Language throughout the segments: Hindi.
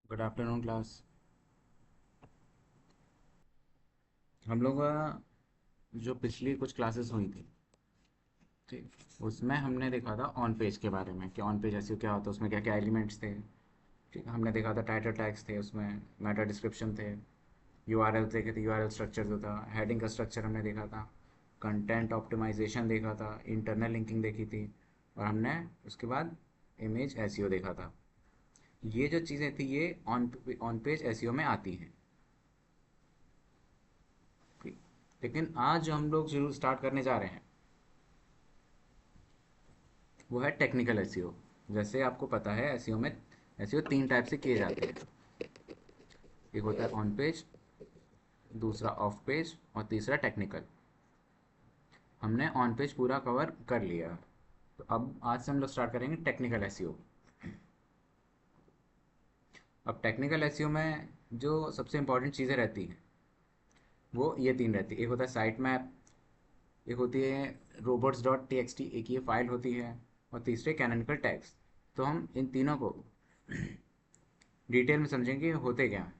Good afternoon class. हम लोग का जो पिछली कुछ क्लासेस हुई थी, ठीक, उसमें हमने देखा था ऑन पेज के बारे में कि ऑन पेज ऐसे क्या होता है, उसमें क्या क्या एलिमेंट्स थे। ठीक, हमने देखा था टाइटल टैग्स थे, उसमें मेटा डिस्क्रिप्शन थे, यूआरएल देखे थे, यूआरएल स्ट्रक्चर जो था, हेडिंग का स्ट्रक्चर हमने देखा था, कंटेंट ऑप्टिमाइजेशन देखा था, इंटरनल लिंकिंग देखी थी, और हमने उसके बाद इमेज एसईओ देखा था। ये जो चीज़ें थी ये ऑन ऑन पेज एसईओ में आती हैं। ठीक, लेकिन आज जो हम लोग शुरू स्टार्ट करने जा रहे हैं वो है टेक्निकल एसईओ। जैसे आपको पता है एसईओ में एसईओ तीन टाइप से किए जाते हैं। एक होता है ऑन पेज, दूसरा ऑफ पेज, और तीसरा टेक्निकल। हमने ऑन पेज पूरा कवर कर लिया, तो अब आज से हम लोग स्टार्ट करेंगे टेक्निकल एसईओ। अब टेक्निकल एसईओ में जो सबसे इंपॉर्टेंट चीज़ें रहती हैं वो ये तीन रहती है। एक होता है साइट मैप, एक होती है robots dot T x T, एक ये फाइल होती है, और तीसरे कैनोनिकल टैग्स। तो हम इन तीनों को डिटेल में समझेंगे होते क्या हैं।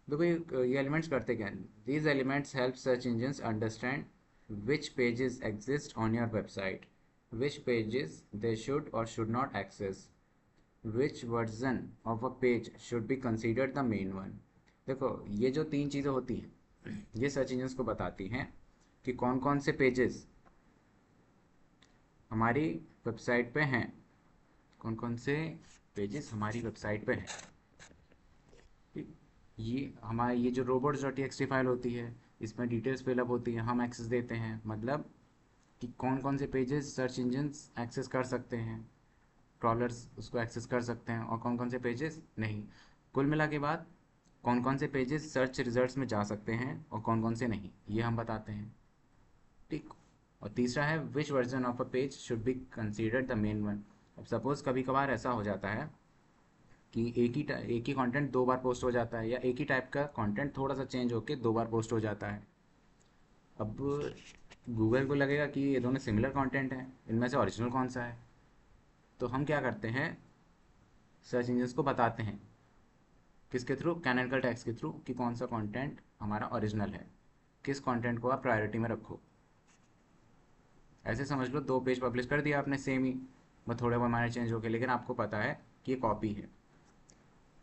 देखो ये एलिमेंट्स करते क्या हैं। These elements help search engines understand which pages exist on your website, which pages they should और should not access, which version of a page should be considered the main one. देखो ये जो तीन चीज़ें होती हैं ये सर्च इंजन्स को बताती हैं कि कौन कौन से पेजेस हमारी वेबसाइट पे हैं, कौन कौन से पेजेस हमारी वेबसाइट पे हैं। ठीक, ये हमारी ये जो रोबोट्स डॉट टी फाइल होती है इसमें डिटेल्स फिलअप होती है, हम एक्सेस देते हैं, मतलब कि कौन कौन से पेजेस सर्च इंजन्स एक्सेस कर सकते हैं, ट्रॉलर्स उसको एक्सेस कर सकते हैं, और कौन कौन से पेजेस नहीं। कुल मिला के बाद कौन कौन से पेजेस सर्च रिजल्ट्स में जा सकते हैं और कौन कौन से नहीं, ये हम बताते हैं। ठीक, और तीसरा है विच version of a page should be considered the main one. अब सपोज कभी कभार ऐसा हो जाता है कि एक ही कंटेंट दो बार पोस्ट हो जाता है, या एक ही टाइप का कंटेंट थोड़ा सा चेंज होकर दो बार पोस्ट हो जाता है। अब गूगल को लगेगा कि ये दोनों सिमिलर कंटेंट हैं, इनमें से ओरिजिनल कौन सा है। तो हम क्या करते हैं, सर्च इंजन्स को बताते हैं किसके थ्रू, कैनोनिकल टैग्स के थ्रू, कि कौन सा कंटेंट हमारा ओरिजिनल है, किस कंटेंट को आप प्रायोरिटी में रखो। ऐसे समझ लो दो पेज पब्लिश कर दिया आपने सेम ही, बस थोड़े बहुत माइनर चेंज हो गए, लेकिन आपको पता है कि ये कॉपी है।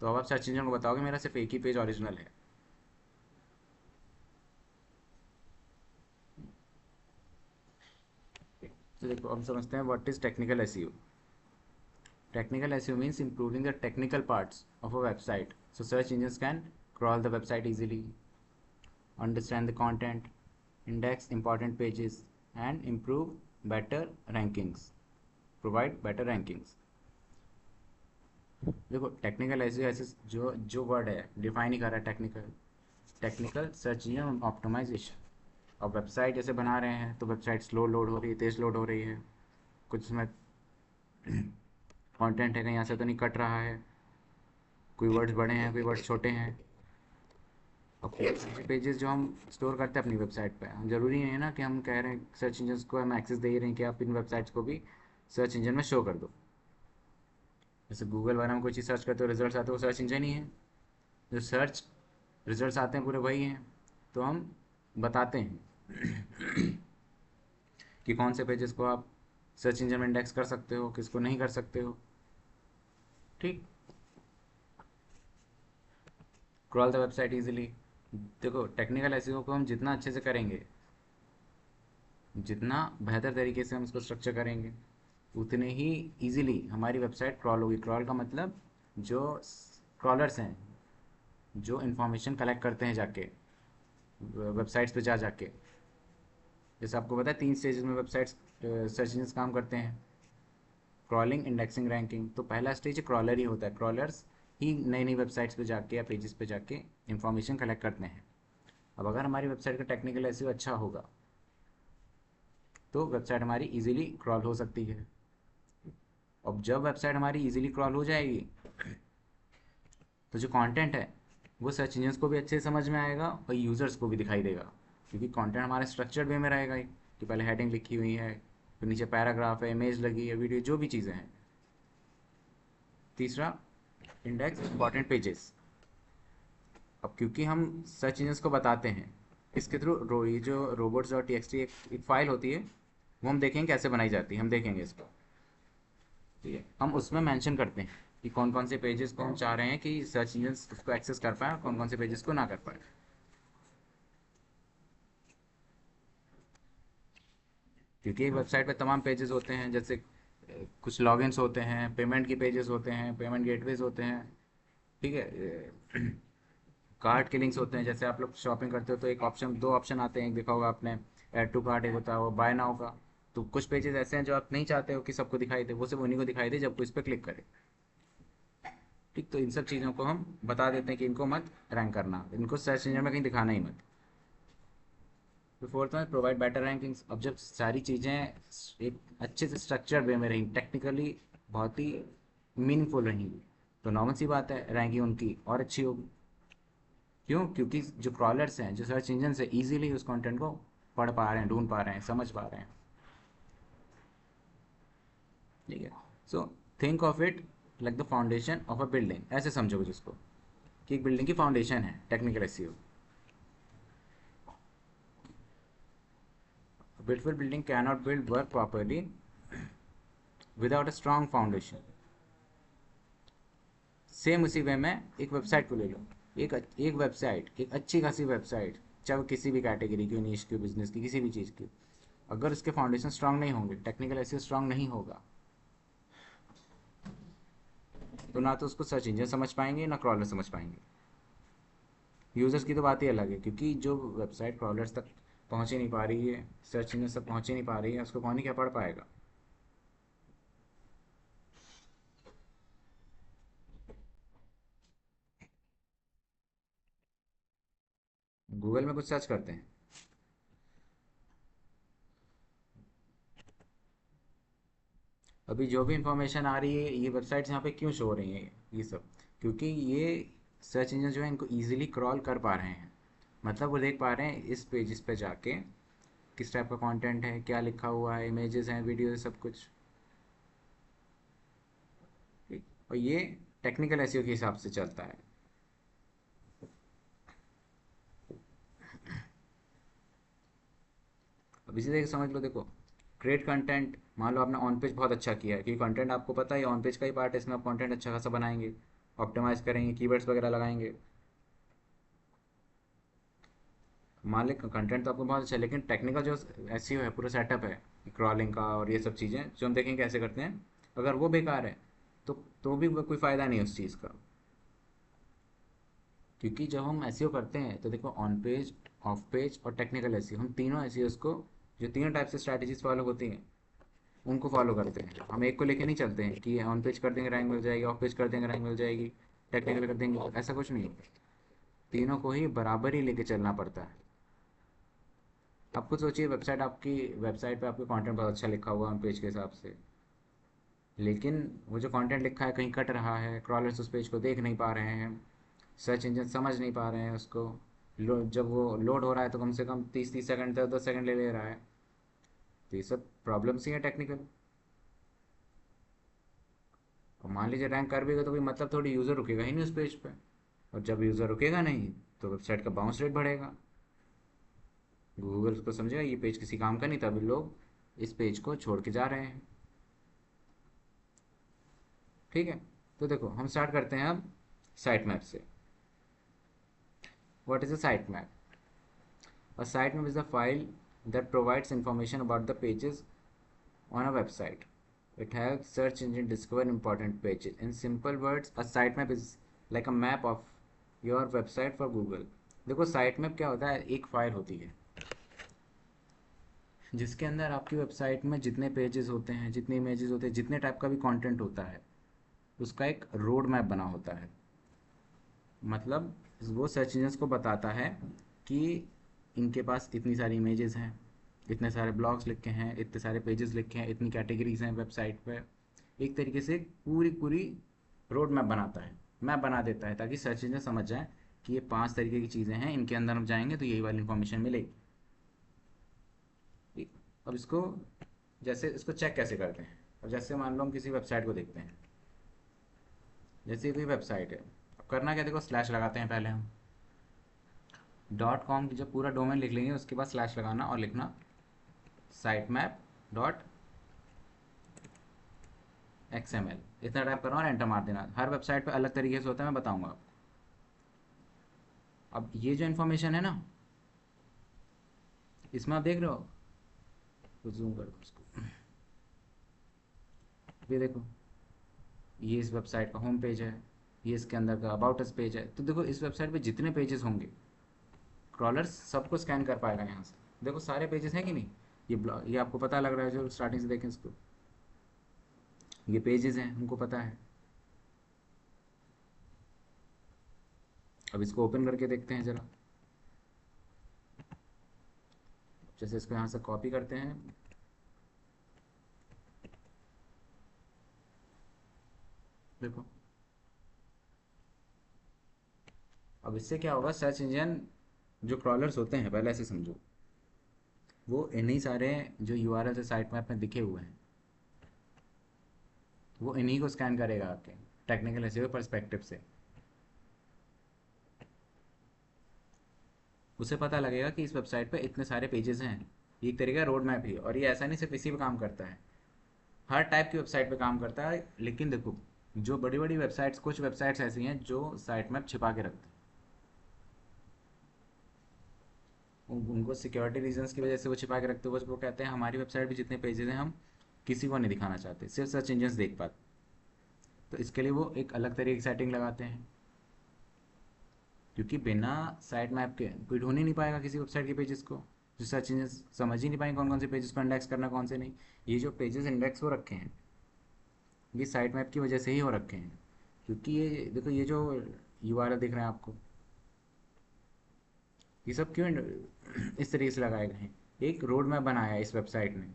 तो अब आप सर्च इंजन को बताओगे मेरा सिर्फ एक ही पेज ओरिजिनल है। तो देखो अब समझते हैं what is technical SEO. Technical SEO means improving the technical parts of a website so search engines can crawl the website easily, understand the content, index important pages, and improve better rankings, provide better rankings। देखो टेक्निकल एसईओ ऐसे जो जो वर्ड है डिफाइन ही कर रहा है technical. Technical search engine optimisation. अब वेबसाइट जैसे बना रहे हैं तो वेबसाइट स्लो लोड हो रही है, तेज़ लोड हो रही है, कुछ उसमें कंटेंट है कहीं यहाँ से तो नहीं कट रहा है, कोई वर्ड्स बड़े हैं कोई वर्ड्स छोटे हैं। अब पेजेस जो हम स्टोर करते हैं अपनी वेबसाइट पे, हम ज़रूरी नहीं है ना कि हम कह रहे हैं सर्च इंजन को हम एक्सेस दे ही रहे हैं कि आप इन वेबसाइट्स को भी सर्च इंजन में शो कर दो। जैसे गूगल वगैरह में कोई चीज़ सर्च करते हो रिजल्ट आते हो, वो सर्च इंजन ही है। जो सर्च रिजल्ट्स आते हैं पूरे वही हैं। तो हम बताते हैं कि कौन से पेजेस को आप सर्च इंजन में इंडेक्स कर सकते हो, किसको नहीं कर सकते हो। ठीक, क्रॉल द वेबसाइट इजीली। देखो टेक्निकल एसईओ को हम जितना अच्छे से करेंगे, जितना बेहतर तरीके से हम इसको स्ट्रक्चर करेंगे, उतने ही इजीली हमारी वेबसाइट क्रॉल होगी। क्रॉल का मतलब जो क्रॉलर्स हैं, जो इन्फॉर्मेशन कलेक्ट करते हैं जाके वेबसाइट्स पे जा जाके। जैसे आपको पता है तीन स्टेजेस में वेबसाइट्स सर्च इंजन काम करते हैं, क्रॉलिंग, इंडेक्सिंग, रैंकिंग। तो पहला स्टेज क्रॉलर ही होता है, क्रॉलर्स ही नई नई वेबसाइट्स पे जाके या पेजेस पे जाके इंफॉर्मेशन कलेक्ट करते हैं। अब अगर हमारी वेबसाइट का टेक्निकल एसईओ अच्छा होगा तो वेबसाइट हमारी इजीली क्रॉल हो सकती है। अब जब वेबसाइट हमारी इजीली क्रॉल हो जाएगी तो जो कंटेंट है वो सर्च इंजन्स को भी अच्छे से समझ में आएगा और यूज़र्स को भी दिखाई देगा, क्योंकि कंटेंट हमारे स्ट्रक्चर्ड वे में रहेगा ही, कि पहले हेडिंग लिखी हुई है, फिर नीचे पैराग्राफ है, इमेज लगी है, वीडियो, जो भी चीज़ें हैं। तीसरा, इंडेक्स इंपॉर्टेंट पेजेस। अब क्योंकि हम सर्च इंजन्स को बताते हैं इसके थ्रू, ये जो robots dot T x T एक फाइल होती है, वो हम देखेंगे कैसे बनाई जाती है, हम देखेंगे इसको। ठीक है, हम उसमें मेंशन करते हैं कि कौन कौन से पेजेस को हम चाह रहे हैं कि सर्च इंजन उसको एक्सेस कर पाए और कौन कौन से पेजेस को ना कर पाए। क्योंकि एक वेबसाइट पे तमाम पेजेस होते हैं, जैसे कुछ लॉगिन्स होते हैं, पेमेंट की पेजेस होते हैं, पेमेंट गेटवेज होते हैं। ठीक है, कार्ट के लिंक्स होते हैं, जैसे आप लोग शॉपिंग करते हो तो एक ऑप्शन, दो ऑप्शन आते हैं, एक देखा होगा आपने, ऐड टू कार्ट, एक होता है वो बाय नाउ का। तो कुछ पेजेस ऐसे हैं जो आप नहीं चाहते हो कि सबको दिखाई दे, वो सिर्फ उन्हीं को दिखाई दे जब कोई इस पर क्लिक करे। ठीक, तो इन सब चीज़ों को हम बता देते हैं कि इनको मत रैंक करना, इनको सर्च इंजन में कहीं दिखाना ही मत। तो फोर्थ में प्रोवाइड बेटर रैंकिंग्स। अब जब सारी चीज़ें एक अच्छे से स्ट्रक्चर्ड वे में रही, टेक्निकली बहुत ही मीनिंगफुल रही, तो नॉर्मल सी बात है रैंकिंग उनकी और अच्छी होगी। क्यों? क्योंकि जो क्रॉलर्स हैं, जो सर्च इंजन से ईजिली उस कंटेंट को पढ़ पा रहे हैं, ढूंढ पा रहे हैं, समझ पा रहे हैं। ठीक है, so think of it like the foundation of a building. ऐसे समझो जिसको कि एक बिल्डिंग की फाउंडेशन है technical SEO. A beautiful building cannot build work properly without a strong foundation। Same उसी वे में एक वेबसाइट को ले लो। एक वेबसाइट, एक अच्छी खासी वेबसाइट, चाहे वो किसी भी कैटेगरी की, नीश की, बिजनेस की, किसी भी चीज़ की, अगर उसके फाउंडेशन स्ट्रांग नहीं होंगे, टेक्निकल एसईओ स्ट्रांग नहीं होगा, तो ना तो उसको सर्च इंजन समझ पाएंगे ना क्रॉलर समझ पाएंगे। यूज़र्स की तो बात ही अलग है, क्योंकि जो वेबसाइट क्रॉलर्स तक पहुँच ही नहीं पा रही है, सर्च इंजन तक पहुँच ही नहीं पा रही है, उसको कौन ही क्या पढ़ पाएगा। गूगल में कुछ सर्च करते हैं, अभी जो भी इंफॉर्मेशन आ रही है, ये वेबसाइट्स यहाँ पे क्यों शो हो रही हैं, ये सब क्योंकि ये सर्च इंजन जो है इनको ईजिली क्रॉल कर पा रहे हैं। मतलब वो देख पा रहे हैं इस पेज पे जाके किस टाइप का कंटेंट है, क्या लिखा हुआ है, इमेजेस हैं, वीडियो है, सब कुछ। ठीक, और ये टेक्निकल एसईओ के हिसाब से चलता है। अब इसी तरीके से समझ लो, देखो, क्रिएट कंटेंट। मान लो आपने ऑन पेज बहुत अच्छा किया है, क्योंकि कंटेंट आपको पता है ऑन पेज का ही पार्ट है, इसमें आप कंटेंट अच्छा खासा बनाएंगे, ऑप्टिमाइज करेंगे, कीवर्ड्स वगैरह लगाएंगे। मान लें कंटेंट तो आपको बहुत अच्छा है, लेकिन टेक्निकल जो एसईओ है, पूरा सेटअप है क्रॉलिंग का और ये सब चीज़ें जो हम देखेंगे कैसे करते हैं, अगर वो बेकार है तो भी कोई फ़ायदा नहीं है उस चीज़ का। क्योंकि जब हम एसईओ करते हैं तो देखो, ऑन पेज, ऑफ पेज और टेक्निकल एसईओ, हम तीनों एसईओ को, जो तीनों टाइप से स्ट्रैटेजीज फॉलो होती हैं, उनको फॉलो करते हैं। हम एक को लेके नहीं चलते हैं कि ऑन पेज कर देंगे रैंक मिल जाएगी, ऑफ पेज कर देंगे रैंक मिल जाएगी, टेक्निकल कर देंगे, ऐसा कुछ नहीं है। तीनों को ही बराबर ही लेके चलना पड़ता है। आप खुद सोचिए, वेबसाइट पे आपके कंटेंट बहुत अच्छा लिखा हुआ है ऑन पेज के हिसाब से, लेकिन वो जो कंटेंट लिखा है कहीं कट रहा है, क्रॉलर्स उस पेज को देख नहीं पा रहे हैं, सर्च इंजन समझ नहीं पा रहे हैं उसको, जब वो लोड हो रहा है तो कम से कम 30-30 सेकंड, 10-10 सेकंड ले ले रहा है। तो ये सब प्रॉब्लम्स ही है टेक्निकल। और मान लीजिए रैंक कर भी गए तो कोई मतलब थोड़ी, यूज़र रुकेगा ही नहीं उस पेज पे, और जब यूज़र रुकेगा नहीं तो वेबसाइट का बाउंस रेट बढ़ेगा, गूगल को समझेगा ये पेज किसी काम का नहीं, तभी लोग इस पेज को छोड़ के जा रहे हैं। ठीक है, तो देखो हम स्टार्ट करते हैं अब साइट मैप से। What is a site map? A sitemap is a file that provides information about the pages on a website. It helps search engine discover important pages. In simple words, a sitemap is like a map of your website for Google. देखो साइट मैप क्या होता है, एक फाइल होती है जिसके अंदर आपकी वेबसाइट में जितने पेजेस होते हैं, जितने इमेजेस होते हैं, जितने टाइप का भी कंटेंट होता है, उसका एक रोड मैप बना होता है। मतलब वो सर्च इंजन्स को बताता है कि इनके पास इतनी सारी इमेजेस हैं, इतने सारे ब्लॉग्स लिखे हैं, इतने सारे पेजेस लिखे हैं, इतनी कैटेगरीज हैं वेबसाइट पे। एक तरीके से पूरी पूरी रोड मैप बनाता है, मैप बना देता है, ताकि सर्च इंजन समझ जाए कि ये 5 तरीके की चीज़ें हैं, इनके अंदर हम जाएंगे तो यही वाली इन्फॉर्मेशन मिलेगी। ठीक, अब इसको, जैसे इसको चेक कैसे करते हैं, अब जैसे मान लो हम किसी वेबसाइट को देखते हैं, जैसे ये कोई वेबसाइट है, अब करना क्या, देखो स्लैश लगाते हैं पहले हम, डॉट कॉम की जब पूरा डोमेन लिख लेंगे उसके बाद स्लैश लगाना और लिखना साइट मैप डॉट XML, इतना टाइप करना और एंटर मार देना। हर वेबसाइट पे अलग तरीके से होता है, मैं बताऊंगा आपको। अब ये जो इन्फॉर्मेशन है ना, इसमें आप देख रहे हो, तो जूम कर दो उसको, ये देखो, ये इस वेबसाइट का होम पेज है, ये इसके अंदर का अबाउट अस पेज है। तो देखो इस वेबसाइट पे जितने पेजेस होंगे, क्रॉलर्स सबको स्कैन कर पाएगा यहाँ से। देखो सारे पेजेस हैं कि नहीं, ये ब्लॉग, ये आपको पता लग रहा है जो स्टार्टिंग से देखें इसको, ये पेजेस हैं, हमको पता है। अब इसको ओपन करके देखते हैं ज़रा। जैसे इसको यहाँ से कॉपी करते हैं, देखो अब इससे क्या होगा, सर्च इंजन जो क्रॉलर्स होते हैं, पहले ऐसे समझो, वो इन्हीं सारे जो URL से साइट मैप में दिखे हुए हैं, वो इन्हीं को स्कैन करेगा आपके टेक्निकल एसईओ पर्सपेक्टिव से। उसे पता लगेगा कि इस वेबसाइट पे इतने सारे पेजेस हैं, ये एक तरीके का रोड मैप ही है। और ये ऐसा नहीं सिर्फ इसी पे काम करता है, हर टाइप की वेबसाइट पे काम करता है। लेकिन देखो जो बड़ी बड़ी वेबसाइट्स, कुछ वेबसाइट्स ऐसी हैं जो साइट मैप छिपा के रखते हैं, उनको सिक्योरिटी रीजंस की वजह से वो छिपा के रखते हैं। वो कहते हैं हमारी वेबसाइट पे जितने पेजेस हैं हम किसी को नहीं दिखाना चाहते, सिर्फ सर्च इंजन देख पाते। तो इसके लिए वो एक अलग तरीके की सेटिंग लगाते हैं, क्योंकि बिना साइट मैप के कोई ढूंढ ही नहीं पाएगा किसी वेबसाइट के पेजेस को। जो सर्च इंजन समझ ही नहीं पाएंगे कौन कौन से पेजेस को इंडेक्स करना, कौन से नहीं। ये जो पेजेस इंडेक्स हो रखे हैं, ये साइट मैप की वजह से ही हो रखे हैं। क्योंकि ये देखो, ये जो URL दिख रहे हैं आपको, ये सब क्यों इस तरीके से लगाए गए हैं, एक रोड मैप बनाया है इस वेबसाइट ने।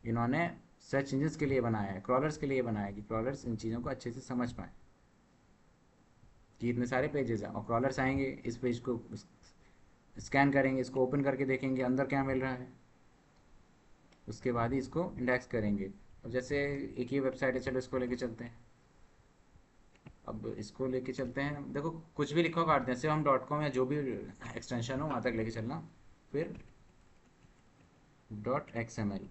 इन्होंने सर्च इंजन्स के लिए बनाया है, क्रॉलर्स के लिए बनाया है, कि क्रॉलर्स इन चीज़ों को अच्छे से समझ पाए कि इतने सारे पेजेस हैं। और क्रॉलर्स आएंगे, इस पेज को स्कैन करेंगे, इसको ओपन करके देखेंगे अंदर क्या मिल रहा है, उसके बाद ही इसको इंडेक्स करेंगे। अब जैसे एक ये वेबसाइट है, चलो इसको लेके चलते हैं। अब इसको लेके चलते हैं, देखो कुछ भी लिखो काट दें, जैसे हम .com या जो भी एक्सटेंशन हो वहाँ तक लेके चलना, फिर .xml,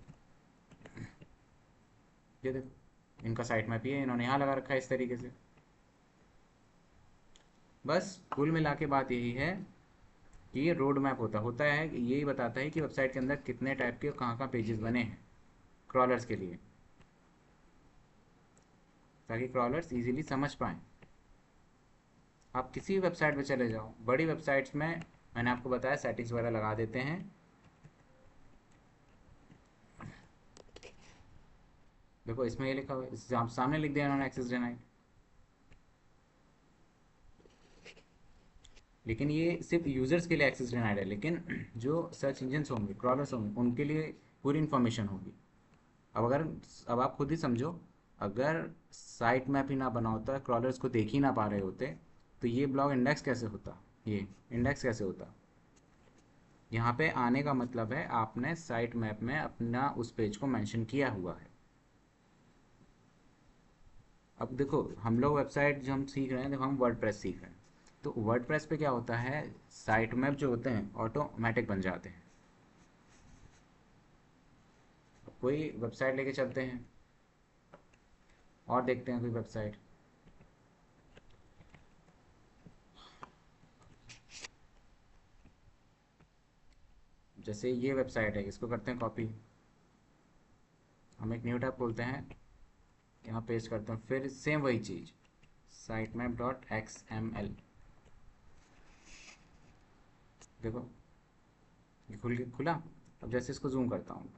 ये देखो इनका साइट मैप ही है, इन्होंने यहाँ लगा रखा है इस तरीके से। बस कुल मिला के बात यही है कि ये रोड मैप होता होता है कि यही बताता है कि वेबसाइट के अंदर कितने टाइप के कहाँ कहाँ पेजेस बने हैं क्रॉलर्स के लिए, ताकि क्रॉलर्स इजीली समझ पाएँ। आप किसी भी वेबसाइट पे चले जाओ, बड़ी वेबसाइट्स में मैंने आपको बताया सेटिंग्स वगैरह लगा देते हैं। देखो इसमें ये लिखा हुआ है, इस आप सामने लिख दिया इन्होंने एक्सेस डिनाइड। लेकिन ये सिर्फ यूजर्स के लिए एक्सेस डिनाइड है, लेकिन जो सर्च इंजन होंगे, क्रॉलर्स होंगे, उनके लिए पूरी इन्फॉर्मेशन होगी। अब अगर, अब आप खुद ही समझो, अगर साइट मैप ही ना बना होता, क्रॉलर्स को देख ही ना पा रहे होते, तो ये ब्लॉग इंडेक्स कैसे होता, ये इंडेक्स कैसे होता। यहाँ पे आने का मतलब है आपने साइट मैप में अपना उस पेज को मेंशन किया हुआ है। अब देखो हम लोग वेबसाइट जो हम सीख रहे हैं, देखो हम वर्डप्रेस सीख रहे हैं, तो वर्डप्रेस पे क्या होता है, साइट मैप जो होते हैं ऑटोमेटिक बन जाते हैं। कोई वेबसाइट लेके चलते हैं और देखते हैं कोई वेबसाइट, जैसे ये वेबसाइट है, इसको करते हैं कॉपी, हम एक न्यू टैब खोलते हैं, यहाँ पेस्ट करते हैं, फिर सेम वही चीज़ साइट मैप .xml, देखो ये खुला। अब जैसे इसको जूम करता हूँ,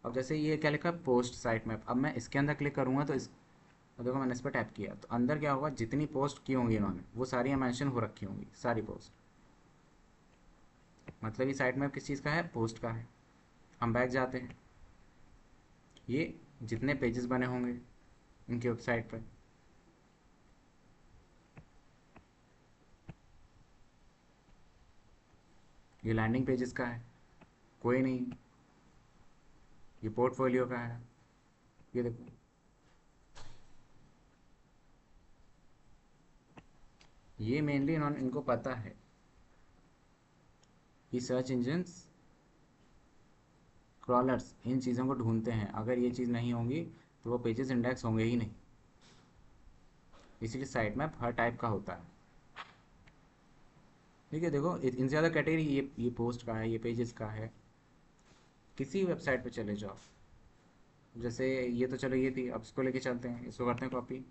अब जैसे ये क्या लिखा है, पोस्ट साइट मैप, अब मैं इसके अंदर क्लिक करूँगा तो इस, अब देखो मैंने इस पर टैप किया तो अंदर क्या होगा, जितनी पोस्ट की होंगी इन्होंने वो सारी मेंशन हो रखी होंगी, सारी पोस्ट। मतलब ये साइट मैप किस चीज़ का है, पोस्ट का है। हम बैक जाते हैं, ये जितने पेजेस बने होंगे इनकी वेबसाइट पर, ये लैंडिंग पेजेस का है, कोई नहीं, ये पोर्टफोलियो का है, ये देखो ये मेनली इनको पता है कि सर्च इंजन्स क्रॉलर्स इन चीज़ों को ढूंढते हैं, अगर ये चीज़ नहीं होगी तो वो पेजेस इंडेक्स होंगे ही नहीं। इसीलिए साइट मैप हर टाइप का होता है। ठीक है, देखो इनसे ज़्यादा कैटेगरी ये पोस्ट का है, ये पेजेस का है। किसी वेबसाइट पे चले जाओ, जैसे ये तो चलो ये थी, अब इसको लेके चलते हैं, इसको करते हैं कॉपी।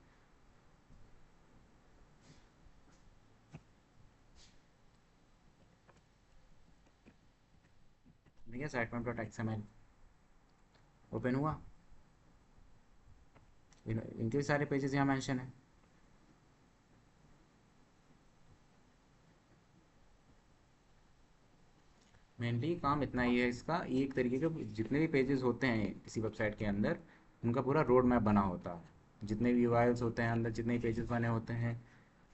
ठीक है, site map dot XML open हुआ, इनके भी सारे पेजेस यहाँ मेंशन है। मेनली काम इतना ही है इसका, एक तरीके के जितने भी पेजेस होते हैं किसी वेबसाइट के अंदर, उनका पूरा रोड मैप बना होता है। जितने भी यूआरएल्स होते हैं अंदर, जितने भी पेजेस बने होते हैं,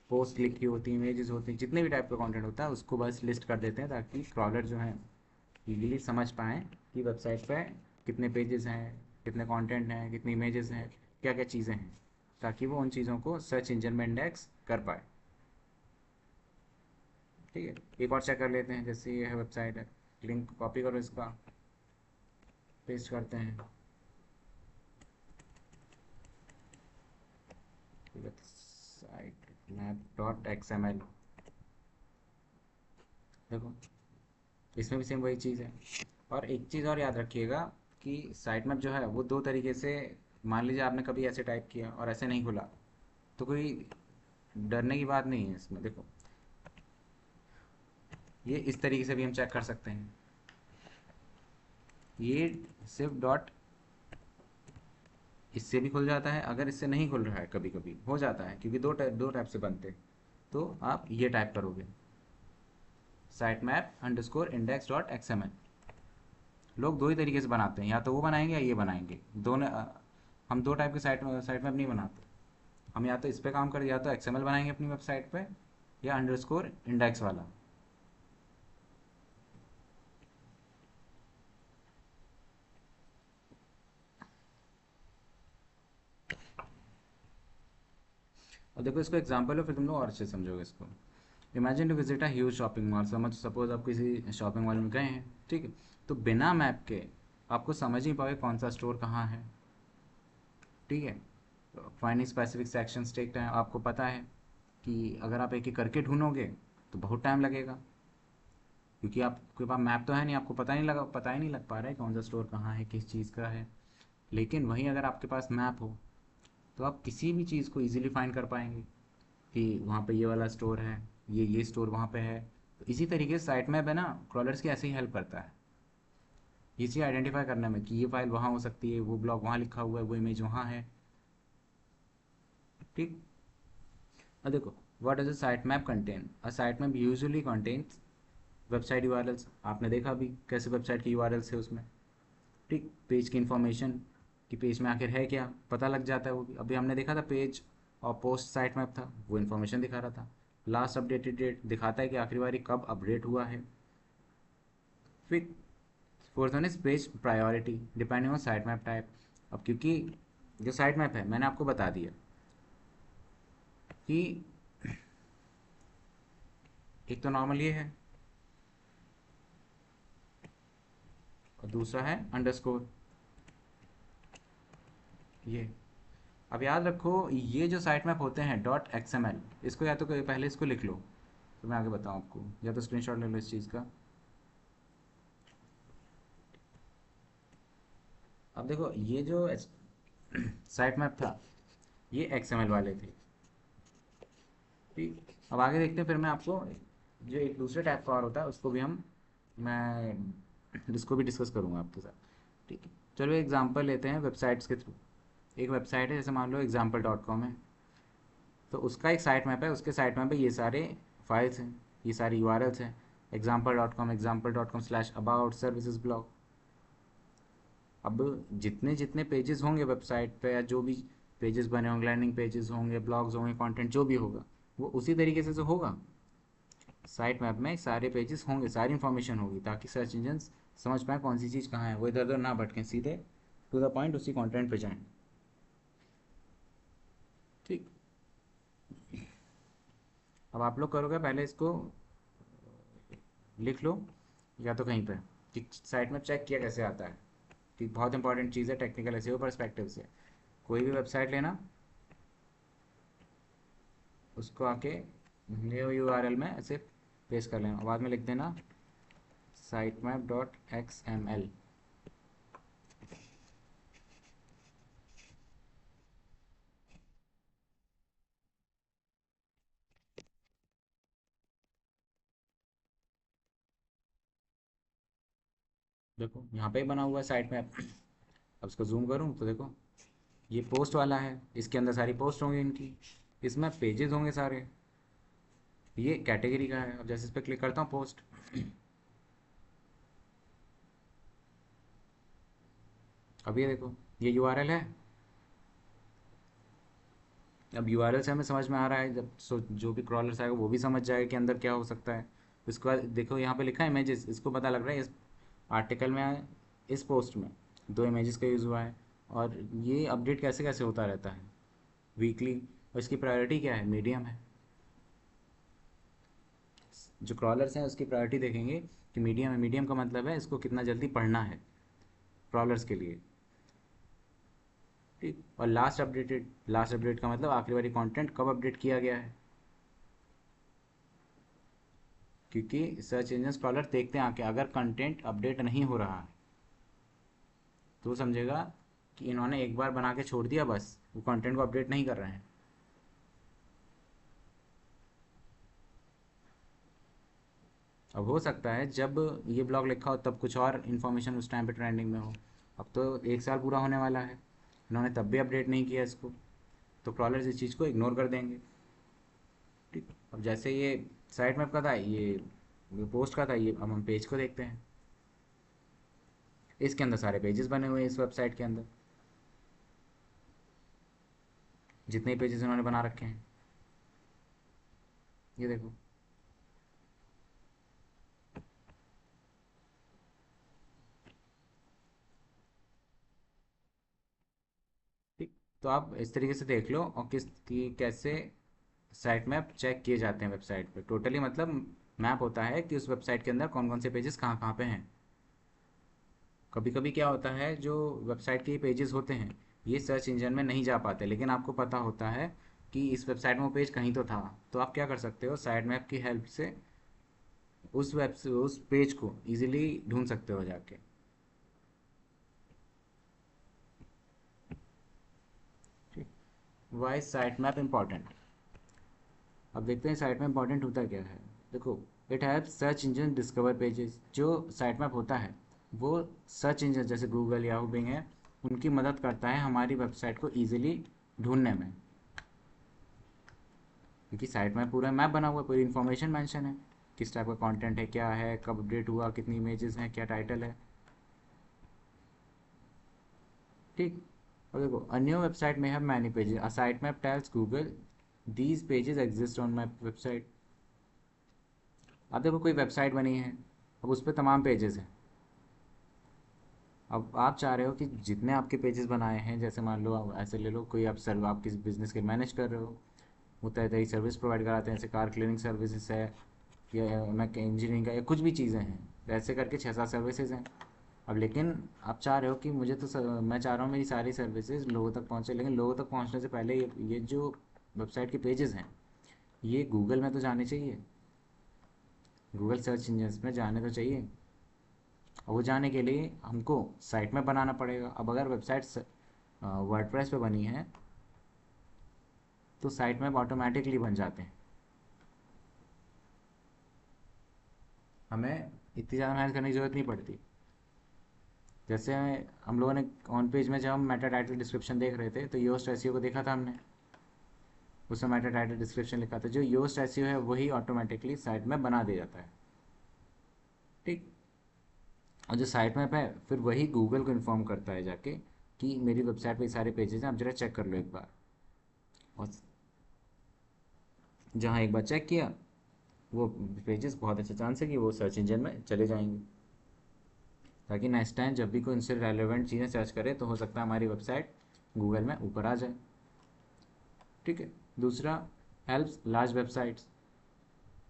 पोस्ट लिखी होती है, इमेजेस होती हैं, जितने भी टाइप का कंटेंट होता है उसको बस लिस्ट कर देते हैं, ताकि क्रॉलर जो है इजीली समझ पाएँ कि वेबसाइट पे कितने पेजेस हैं, कितने कंटेंट हैं, कितनी इमेजेस हैं, क्या क्या चीज़ें हैं, ताकि वो उन चीज़ों को सर्च इंजन में इंडेक्स कर पाए। ठीक है, एक और चेक कर लेते हैं, जैसे ये है वेबसाइट है, लिंक कॉपी करो, इसका पेस्ट करते हैं। ठीक है, site map dot X M L, देखो इसमें भी सेम वही चीज़ है। और एक चीज़ और याद रखिएगा कि साइट मैप जो है वो दो तरीके से, मान लीजिए आपने कभी ऐसे टाइप किया और ऐसे नहीं खुला, तो कोई डरने की बात नहीं है इसमें। देखो ये इस तरीके से भी हम चेक कर सकते हैं, ये सिर्फ डॉट इससे भी खुल जाता है, अगर इससे नहीं खुल रहा है कभी कभी हो जाता है, क्योंकि दो टाइप से बनते हैं, तो आप ये टाइप करोगे, site map underscore index dot X M L. लोग दो ही तरीके से बनाते हैं, या तो वो बनाएंगे या ये बनाएंगे, दोनों हम दो टाइप के साइट मैप नहीं बनाते। हम या तो इस पे काम कर, या तो एक्सएमएल बनाएंगे अपनी वेबसाइट पे, या अंडरस्कोर इंडेक्स वाला। और देखो इसको एग्जांपल हो, फिर तुम लोग और अच्छे से समझोगे इसको। Imagine to visit a huge shopping mall, suppose आप किसी शॉपिंग मॉल में गए हैं, ठीक है, तो बिना मैप के आपको समझ नहीं पाओगे कौन सा स्टोर कहाँ है। ठीक है, finding specific sections take time, आपको पता है कि अगर आप एक एक करके ढूंढोगे तो बहुत टाइम लगेगा, क्योंकि आपके पास मैप तो है नहीं, आपको पता ही नहीं लग पा रहा है कौन सा स्टोर कहाँ है, किस चीज़ का है। लेकिन वहीं अगर आपके पास मैप हो, तो आप किसी भी चीज़ को इजीली फाइंड कर पाएंगे कि वहाँ पे ये वाला स्टोर है, ये स्टोर वहाँ पे है। तो इसी तरीके से साइट मैप है ना, क्रॉलर्स की ऐसे ही हेल्प करता है ये चीज़ आइडेंटिफाई करने में, कि ये फाइल वहाँ हो सकती है, वो ब्लॉग वहाँ लिखा हुआ है, वो इमेज वहाँ है। ठीक। अब देखो, what does a site map contain? A site map usually contains website URLs, आपने देखा भी कैसे वेबसाइट की यूआरएल्स है उसमें। ठीक, पेज की इन्फॉर्मेशन कि पेज में आखिर है क्या, पता लग जाता है। वो भी अभी हमने देखा था, पेज और पोस्ट साइट मैप था, वो इन्फॉर्मेशन दिखा रहा था। लास्ट अपडेटेड डेट दिखाता है कि आखिरी बारी कब अपडेट हुआ है। फिर fourth one is page priority depending on site map type. अब क्योंकि जो साइट मैप है मैंने आपको बता दिया कि एक तो नॉर्मल ये है, और दूसरा है अंडरस्कोर ये। अब याद रखो, ये जो साइट मैप होते हैं डॉट एक्स एम एल, इसको या तो पहले इसको लिख लो, तो मैं आगे बताऊँ आपको, या तो स्क्रीनशॉट ले लो इस चीज़ का। अब देखो ये जो साइट मैप था, ये एक्स एम एल वाले थे। ठीक, अब आगे देखते हैं, फिर मैं आपको जो एक दूसरे टाइप का और होता है उसको भी मैं इसको भी डिस्कस करूँगा आपके साथ। ठीक है, चलो एग्जांपल लेते हैं वेबसाइट्स के थ्रू। एक वेबसाइट है, जैसे मान लो एग्जाम्पल डॉट कॉम है, तो उसका एक साइट मैप है, उसके साइट मैप पे ये सारे फाइल्स हैं, ये सारी यूआरएल्स हैं, example.com, example.com slash about services blog. अब जितने जितने पेजेस होंगे वेबसाइट पे, या जो भी पेजेस बने होंगे, लैंडिंग पेजेस होंगे, ब्लॉग्स होंगे, कंटेंट जो भी होगा, वो उसी तरीके से जो होगा साइट मैप में सारे पेजेस होंगे, सारी इन्फॉर्मेशन होगी, ताकि सर्च इंजन समझ पाए कौन सी चीज़ कहाँ है, वो इधर उधर ना भटकें, सीधे टू द पॉइंट उसी कंटेंट पे जाएं। ठीक। अब आप लोग करोगे पहले इसको लिख लो या तो कहीं पर कि साइट में चेक किया कैसे आता है, कि बहुत इंपॉर्टेंट चीज़ है टेक्निकल एसईओ पर्सपेक्टिव से। कोई भी वेबसाइट लेना, उसको आके न्यू यूआरएल में ऐसे पेस्ट कर लेना, बाद में लिख देना sitemap.xml। देखो यहाँ पे ही बना हुआ है साइट मैप। अब इसको जूम करूँ तो देखो ये पोस्ट वाला है, इसके अंदर सारी पोस्ट होंगी इनकी, इसमें पेजेस होंगे सारे, ये कैटेगरी का है। अब जैसे इस पर क्लिक करता हूँ पोस्ट, अब ये देखो ये यूआरएल है। अब यूआरएल से हमें समझ में आ रहा है, जब जो भी क्रॉलर्स आएगा वो भी समझ जाएगा कि अंदर क्या हो सकता है। उसके बाद देखो यहाँ पे लिखा है इमेजेस, इसको पता लग रहा है इस आर्टिकल में, इस पोस्ट में दो इमेजेस का यूज़ हुआ है। और ये अपडेट कैसे कैसे होता रहता है वीकली, और इसकी प्रायोरिटी क्या है, मीडियम है। जो क्रॉलर्स हैं उसकी प्रायोरिटी देखेंगे कि मीडियम है, मीडियम का मतलब है इसको कितना जल्दी पढ़ना है क्रॉलर्स के लिए। ठीक, और लास्ट अपडेटेड, लास्ट अपडेट का मतलब आखिरी वाली कंटेंट कब अपडेट किया गया है, क्योंकि सर्च इंजन क्रॉलर देखते हैं आके अगर कंटेंट अपडेट नहीं हो रहा है तो समझेगा कि इन्होंने एक बार बना के छोड़ दिया, बस वो कंटेंट को अपडेट नहीं कर रहे हैं। अब हो सकता है जब ये ब्लॉग लिखा हो तब कुछ और इन्फॉर्मेशन उस टाइम पे ट्रेंडिंग में हो। अब तो एक साल पूरा होने वाला है, इन्होंने तब भी अपडेट नहीं किया इसको, तो क्रॉलर्स इस चीज़ को इग्नोर कर देंगे। ठीक, अब जैसे ये साइट मैप का था, ये पोस्ट का था, ये अब हम पेज को देखते हैं। इसके अंदर सारे पेजेस बने हुए हैं इस वेबसाइट के अंदर, जितने पेजेस इन्होंने बना रखे हैं ये देखो। ठीक, तो आप इस तरीके से देख लो और किस की कैसे साइट मैप चेक किए जाते हैं वेबसाइट पे। टोटली मतलब मैप होता है कि उस वेबसाइट के अंदर कौन कौन से पेजेस कहाँ कहाँ पे हैं। कभी कभी क्या होता है, जो वेबसाइट के पेजेस होते हैं ये सर्च इंजन में नहीं जा पाते, लेकिन आपको पता होता है कि इस वेबसाइट में वो पेज कहीं तो था, तो आप क्या कर सकते हो, साइट मैप की हेल्प से उस पेज को इजीली ढूंढ सकते हो जाके। ठीक, वाई साइट मैप इम्पॉर्टेंट। अब देखते हैं साइट मैप इम्पॉर्टेंट होता क्या है। देखो, it help search engine discover pages. जो साइट मैप होता है वो सर्च इंजन जैसे गूगल या बिंग है, उनकी मदद करता है हमारी वेबसाइट को ईजिली ढूंढने में, क्योंकि साइट में पूरा मैप बना हुआ है, पूरी इन्फॉर्मेशन मेंशन है, किस टाइप का कंटेंट है, क्या है, कब अपडेट हुआ, कितनी इमेजेस हैं, क्या टाइटल है। ठीक, और देखो अ न्यू वेबसाइट में have many pages, a site map tells Google these pages exist on my website. अब देखो कोई वेबसाइट बनी है, अब उस पर तमाम पेजेस हैं। अब आप चाह रहे हो कि जितने आपके पेजेस बनाए हैं, जैसे मान लो आप ऐसे ले लो, कोई आप सर्व आप किसी बिजनेस के मैनेज कर रहे हो, वो तरह तरह की सर्विस प्रोवाइड कराते हैं, जैसे कार क्लीनिंग सर्विसेज है या मैं इंजीनियरिंग का या कुछ भी चीज़ें हैं, तो ऐसे करके 6-7 सर्विसेज हैं। अब लेकिन आप चाह रहे हो कि मुझे तो मैं चाह रहा हूँ मेरी सारी सर्विसेज लोगों तक पहुँचे, लेकिन लोगों तक पहुँचने से पहले ये जो वेबसाइट के पेजेस हैं ये गूगल में तो जाने चाहिए, गूगल सर्च इंजन में जाने तो चाहिए। और वो जाने के लिए हमको साइट में बनाना पड़ेगा। अब अगर वेबसाइट वर्डप्रेस पे बनी है तो साइट मैप ऑटोमेटिकली बन जाते हैं, हमें इतनी ज़्यादा मेहनत करने की ज़रूरत नहीं पड़ती। जैसे हम लोगों ने ऑन पेज में जब हम मेटा टाइटल डिस्क्रिप्शन देख रहे थे तो योस्ट एसईओ को देखा था हमने, उसमें मेटा टाइटल डिस्क्रिप्शन लिखा था, जो योस्ट एसईओ है वही ऑटोमेटिकली साइट में बना दिया जाता है। ठीक, और जो साइट मैप है फिर वही गूगल को इन्फॉर्म करता है जाके कि मेरी वेबसाइट पे सारे पेजेस हैं, आप जरा चेक कर लो एक बार। और जहाँ एक बार चेक किया वो पेजेस बहुत अच्छा चांस है कि वो सर्च इंजन में चले जाएंगे, ताकि नेक्स्ट टाइम जब भी कोई उनसे रेलेवेंट चीज़ें सर्च करे तो हो सकता है हमारी वेबसाइट गूगल में ऊपर आ जाए। ठीक है, दूसरा हेल्प्स लार्ज वेबसाइट्स।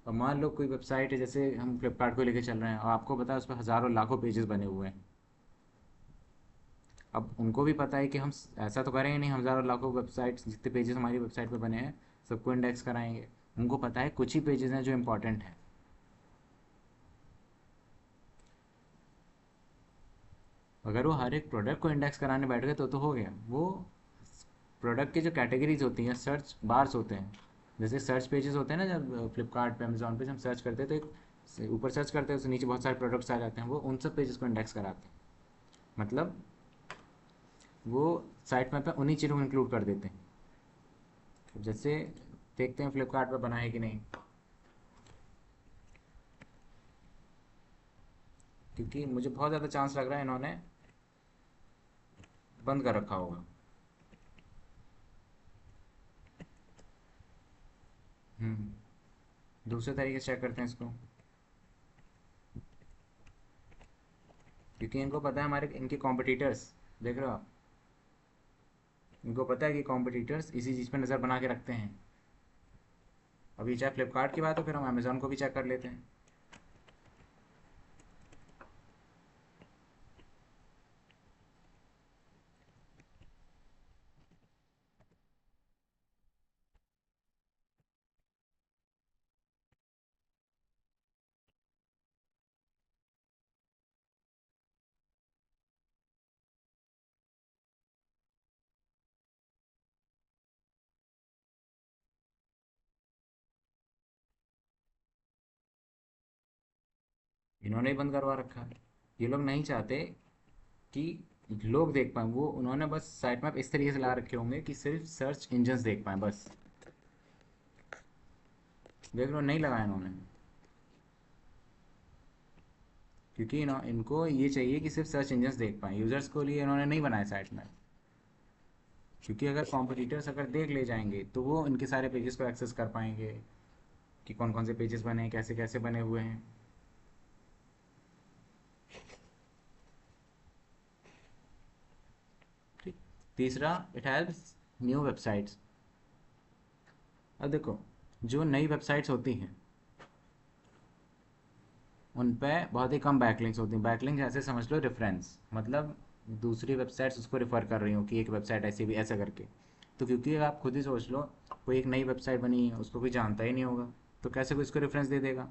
अब मान लो कोई वेबसाइट है, जैसे हम फ्लिपकार्ट को लेके चल रहे हैं और आपको पता है उस पर हज़ारों लाखों पेजेस बने हुए हैं। अब उनको भी पता है कि हम ऐसा तो करेंगे नहीं, हम हज़ारों लाखों वेबसाइट्स जितने पेजेस हमारी वेबसाइट पे बने हैं सबको इंडेक्स कराएंगे। उनको पता है कुछ ही पेजेस हैं जो इम्पोर्टेंट हैं। अगर वो हर एक प्रोडक्ट को इंडेक्स कराने बैठ गए तो हो गया वो। प्रोडक्ट की जो कैटेगरीज होती हैं, सर्च बार्स होते हैं, जैसे सर्च पेजेस होते हैं ना, जब फ्लिपकार्ट पे अमेजोन पे हम सर्च करते हैं तो एक ऊपर सर्च करते हैं उससे नीचे बहुत सारे प्रोडक्ट्स आ जाते हैं, वो उन सब पेजेस को इंडेक्स कराते हैं। मतलब वो साइट मैप पे उन्हीं चीज़ों को इंक्लूड कर देते हैं। जैसे देखते हैं फ्लिपकार्ट पे बना है कि नहीं, क्योंकि मुझे बहुत ज़्यादा चांस लग रहा है इन्होंने बंद कर रखा होगा। दूसरे तरीके से चेक करते हैं इसको, क्योंकि इनको पता है हमारे इनके कॉम्पिटिटर्स, देख रहे हो आप, इनको पता है कि कॉम्पिटिटर्स इसी चीज़ पे नज़र बना के रखते हैं। अभी चाहे फ्लिपकार्ट की बात हो, फिर हम अमेज़ोन को भी चेक कर लेते हैं। इन्होंने ही बंद करवा रखा है। ये लोग नहीं चाहते कि लोग देख पाएँ, वो उन्होंने बस साइट मैप इस तरीके से ला रखे होंगे कि सिर्फ सर्च इंजन्स देख पाएँ बस। देख लो, नहीं लगाया इन्होंने, क्योंकि इनको ये चाहिए कि सिर्फ सर्च इंजन्स देख पाएँ, यूज़र्स को लिए इन्होंने नहीं बनाया साइट मैप। क्योंकि अगर कॉम्पिटिटर्स अगर देख ले जाएंगे तो वो इनके सारे पेजेस को एक्सेस कर पाएंगे कि कौन कौन से पेजेस बने हैं, कैसे कैसे बने हुए हैं। ठीक। तीसरा, इट हेल्प्स न्यू वेबसाइट्स। अब देखो, जो नई वेबसाइट्स होती हैं उन पे बहुत ही कम बैकलिंक्स होती हैं। बैकलिंक्स ऐसे समझ लो रेफरेंस, मतलब दूसरी वेबसाइट्स उसको रेफ़र कर रही हो कि एक वेबसाइट ऐसी भी ऐसा करके। तो क्योंकि आप खुद ही सोच लो, कोई एक नई वेबसाइट बनी है उसको कोई जानता ही नहीं होगा, तो कैसे कोई इसको रेफरेंस दे देगा।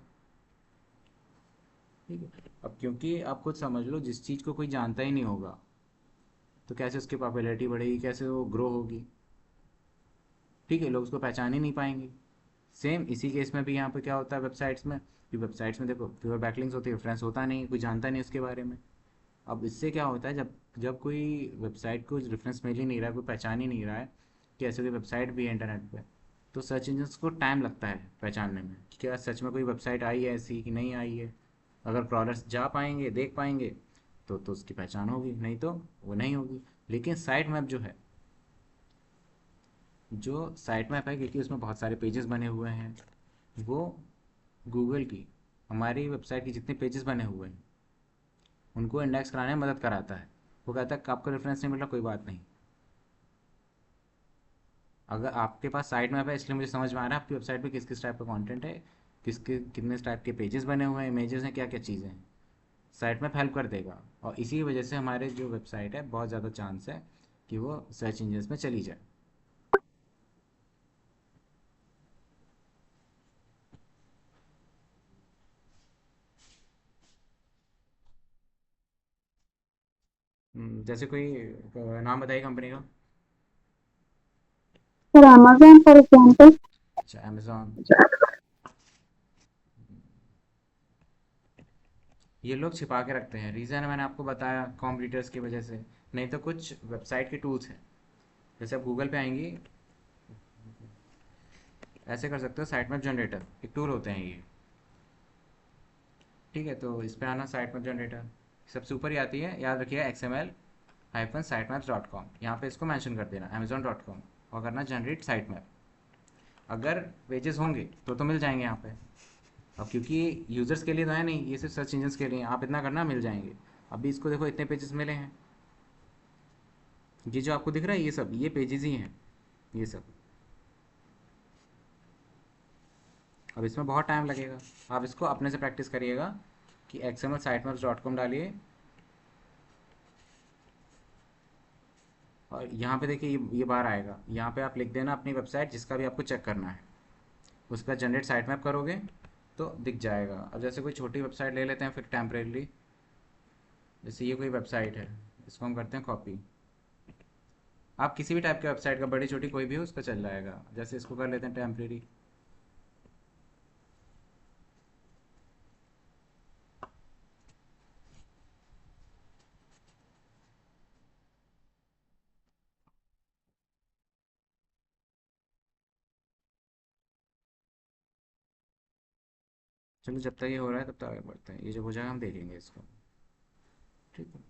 ठीक है। अब क्योंकि आप खुद समझ लो, जिस चीज़ को कोई जानता ही नहीं होगा तो कैसे उसकी पॉपुलैरिटी बढ़ेगी, कैसे वो ग्रो होगी। ठीक है, लोग उसको पहचान ही नहीं पाएंगे। सेम इसी केस में भी यहाँ पे क्या होता है वेबसाइट्स में, कि वेबसाइट्स में देखो प्योर बैकलिंग्स होती है, रेफरेंस होता नहीं, कोई जानता नहीं उसके बारे में। अब इससे क्या होता है, जब जब कोई वेबसाइट को रेफरेंस मिल ही नहीं रहा है, कोई पहचान ही नहीं रहा है कि ऐसे कोई वेबसाइट भी है इंटरनेट पे, तो सर्च इंजन्स को टाइम लगता है पहचानने में कि क्या सच में कोई वेबसाइट आई है ऐसी कि नहीं आई है। अगर क्रॉलर्स जा पाएंगे, देख पाएंगे, तो उसकी पहचान होगी, नहीं तो वो नहीं होगी। लेकिन साइट मैप जो है, जो साइट मैप है, क्योंकि उसमें बहुत सारे पेजेस बने हुए हैं, वो गूगल की, हमारी वेबसाइट की जितने पेजेस बने हुए हैं उनको इंडेक्स कराने में मदद कराता है। वो कहता है कि आपको रेफरेंस नहीं मिल रहा, कोई बात नहीं, अगर आपके पास साइट मैप है इसलिए मुझे समझ में आ रहा है आपकी वेबसाइट पे किस किस टाइप का कंटेंट है, किसके कितने टाइप के पेजेस बने हुए हैं, इमेजेस हैं, क्या क्या चीज़ें हैं। साइट मैप हेल्प कर देगा, और इसी वजह से हमारे जो वेबसाइट है बहुत ज़्यादा चांस है कि वो सर्च इंजन्स में चली जाए। जैसे कोई नाम बताइए कंपनी का। For Amazon, for example, अच्छा, अमेजोन। ये लोग छिपा के रखते हैं, रीज़न मैंने आपको बताया कॉम्पिटिटर्स की वजह से। नहीं तो कुछ वेबसाइट के टूल्स हैं, जैसे आप गूगल पे आएंगी, ऐसे कर सकते हो, साइट मैप जनरेटर एक टूल होते हैं ये। ठीक है, तो इस पर आना, साइट मैप जनरेटर सबसे ऊपर ही आती है, याद रखिएगा XML-sitemaps.com, यहाँ पे इसको मेंशन कर देना amazon.com, और करना जनरेट साइट मैप। अगर पेजेस होंगे तो मिल जाएंगे यहाँ पे। अब क्योंकि यूज़र्स के लिए तो है नहीं, ये सिर्फ सर्च इंजन्स के लिए, आप इतना करना मिल जाएंगे। अभी इसको देखो, इतने पेजेस मिले हैं, ये जो आपको दिख रहा है ये सब ये पेजेस ही हैं, ये सब। अब इसमें बहुत टाइम लगेगा। आप इसको अपने से प्रैक्टिस करिएगा कि xml डालिए, और यहाँ पे देखिए ये बार आएगा, यहाँ पे आप लिख देना अपनी वेबसाइट जिसका भी आपको चेक करना है, उस पर जनरेट साइट मैप करोगे तो दिख जाएगा। अब जैसे कोई छोटी वेबसाइट ले लेते हैं फिर टेम्परेरी, जैसे ये कोई वेबसाइट है, इसको हम करते हैं कॉपी। आप किसी भी टाइप की वेबसाइट का, बड़ी छोटी कोई भी हो, उसका चल जाएगा। जैसे इसको कर लेते हैं टेम्परेरी। चलो जब तक ये हो रहा है तब तक आगे बढ़ते हैं, ये जब हो जाएगा हम देखेंगे इसको। ठीक है,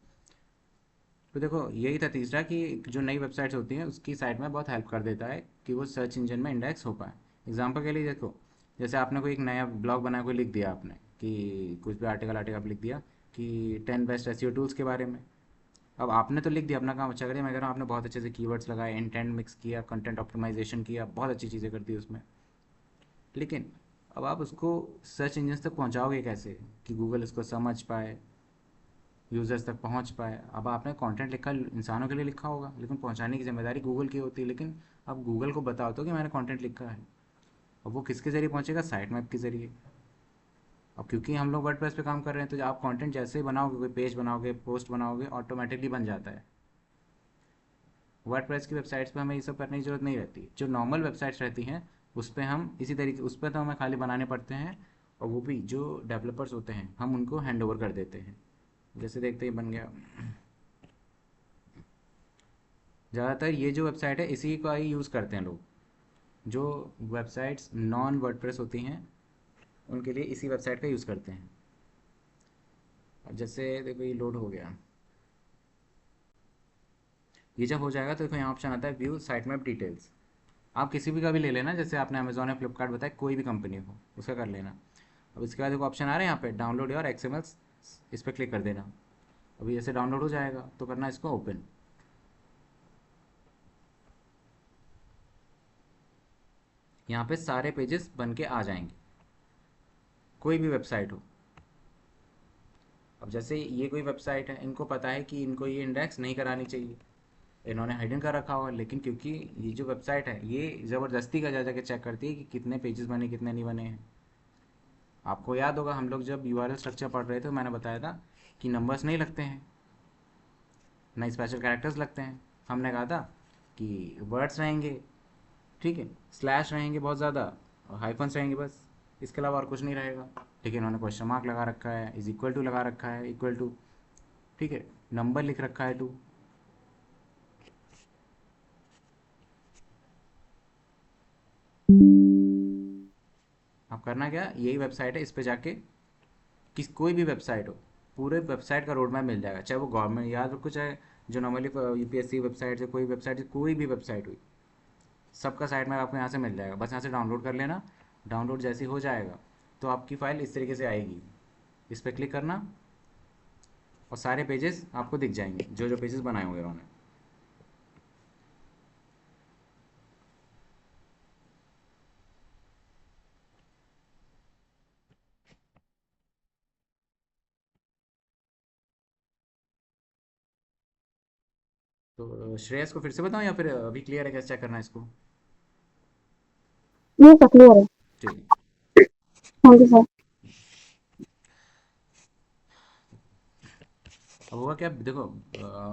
तो देखो यही था तीसरा, कि जो नई वेबसाइट्स होती हैं उसकी साइट में बहुत हेल्प कर देता है कि वो सर्च इंजन में इंडेक्स हो पाए। एग्जांपल के लिए देखो, जैसे आपने कोई एक नया ब्लॉग बनाया, कोई लिख दिया आपने कि कुछ भी आर्टिकल आर्टिकल आप लिख दिया कि 10 बेस्ट एसईओ टूल्स के बारे में। अब आपने तो लिख दिया, अपना काम अच्छा करिए, मैं कह रहा हूँ आपने बहुत अच्छे से कीवर्ड्स लगाए, इंटेंट मिक्स किया, कंटेंट ऑप्टिमाइजेशन किया, बहुत अच्छी चीज़ें कर दी उसमें। लेकिन अब आप उसको सर्च इंजन तक पहुँचाओगे कैसे कि गूगल इसको समझ पाए, यूज़र्स तक पहुंच पाए। अब आपने कंटेंट लिखा, इंसानों के लिए लिखा होगा, लेकिन पहुंचाने की जिम्मेदारी गूगल की होती है। लेकिन अब गूगल को बताओ तो कि मैंने कंटेंट लिखा है, अब वो किसके ज़रिए पहुंचेगा? साइट मैप के ज़रिए। अब क्योंकि हम लोग वर्डप्रेस पे काम कर रहे हैं, तो आप कंटेंट जैसे ही बनाओगे, कोई पेज बनाओगे, पोस्ट बनाओगे, ऑटोमेटिकली बन जाता है। वर्डप्रेस की वेबसाइट्स पे हमें ये सब करने की ज़रूरत नहीं रहती। जो नॉर्मल वेबसाइट्स रहती हैं उस पर हम इसी तरीके, उस पर तो हमें खाली बनाने पड़ते हैं, और वो भी जो डेवलपर्स होते हैं हम उनको हैंड ओवर कर देते हैं। जैसे देखते ही बन गया। ज़्यादातर ये जो वेबसाइट है इसी का ही यूज़ करते हैं लोग। जो वेबसाइट्स नॉन वर्डप्रेस होती हैं उनके लिए इसी वेबसाइट का यूज़ करते हैं। अब जैसे देखो ये लोड हो गया, ये जब हो जाएगा तो देखो यहाँ ऑप्शन आता है व्यू साइट मैप डिटेल्स। आप किसी भी का भी ले लेना, जैसे आपने अमेजोन या फ्लिपकार्ट बताया, कोई भी कंपनी हो उसका कर लेना। अब इसके बाद देखो ऑप्शन आ रहा है यहाँ पे डाउनलोड योर एक्सएमएल, इस पर क्लिक कर देना। अभी जैसे डाउनलोड हो जाएगा तो करना इसको ओपन। यहाँ पे सारे पेजेस बन के आ जाएंगे, कोई भी वेबसाइट हो। अब जैसे ये कोई वेबसाइट है, इनको पता है कि इनको ये इंडेक्स नहीं करानी चाहिए, इन्होंने हाइडन कर रखा हुआ, लेकिन क्योंकि ये जो वेबसाइट है ये ज़बरदस्ती का जा जाके चेक करती है कि कितने पेजेस बने कितने नहीं बने हैं। आपको याद होगा हम लोग जब यूआरएल स्ट्रक्चर पढ़ रहे थे, मैंने बताया था कि नंबर्स नहीं लगते हैं, ना स्पेशल कैरेक्टर्स लगते हैं। हमने कहा था कि वर्ड्स रहेंगे, ठीक है, स्लैश रहेंगे बहुत ज़्यादा, और हाइफन्स रहेंगे बस, इसके अलावा और कुछ नहीं रहेगा। लेकिन उन्होंने क्वेश्चन मार्क लगा रखा है, इज इक्वल टू लगा रखा है, इक्वल टू, ठीक है, नंबर लिख रखा है टू। आप करना क्या, यही वेबसाइट है, इस पे जाके किस कोई भी वेबसाइट हो, पूरे वेबसाइट का रोड मैप मिल जाएगा, चाहे वो गवर्नमेंट, याद रखो, चाहे जो नॉर्मली यूपीएससी वेबसाइट है, कोई वेबसाइट, कोई भी वेबसाइट हुई, सबका साइट मैप आपको यहाँ से मिल जाएगा। बस यहाँ से डाउनलोड कर लेना। डाउनलोड जैसे ही हो जाएगा तो आपकी फ़ाइल इस तरीके से आएगी, इस पर क्लिक करना और सारे पेजेस आपको दिख जाएंगे, जो जो पेजेस बनाए होंगे उन्होंने। तो श्रेयस को फिर से बताऊँ या फिर अभी क्लियर है कैसे चेक करना है इसको? ये सब क्लियर है। ठीक है। हाँ जी सर। अब हुआ क्या, देखो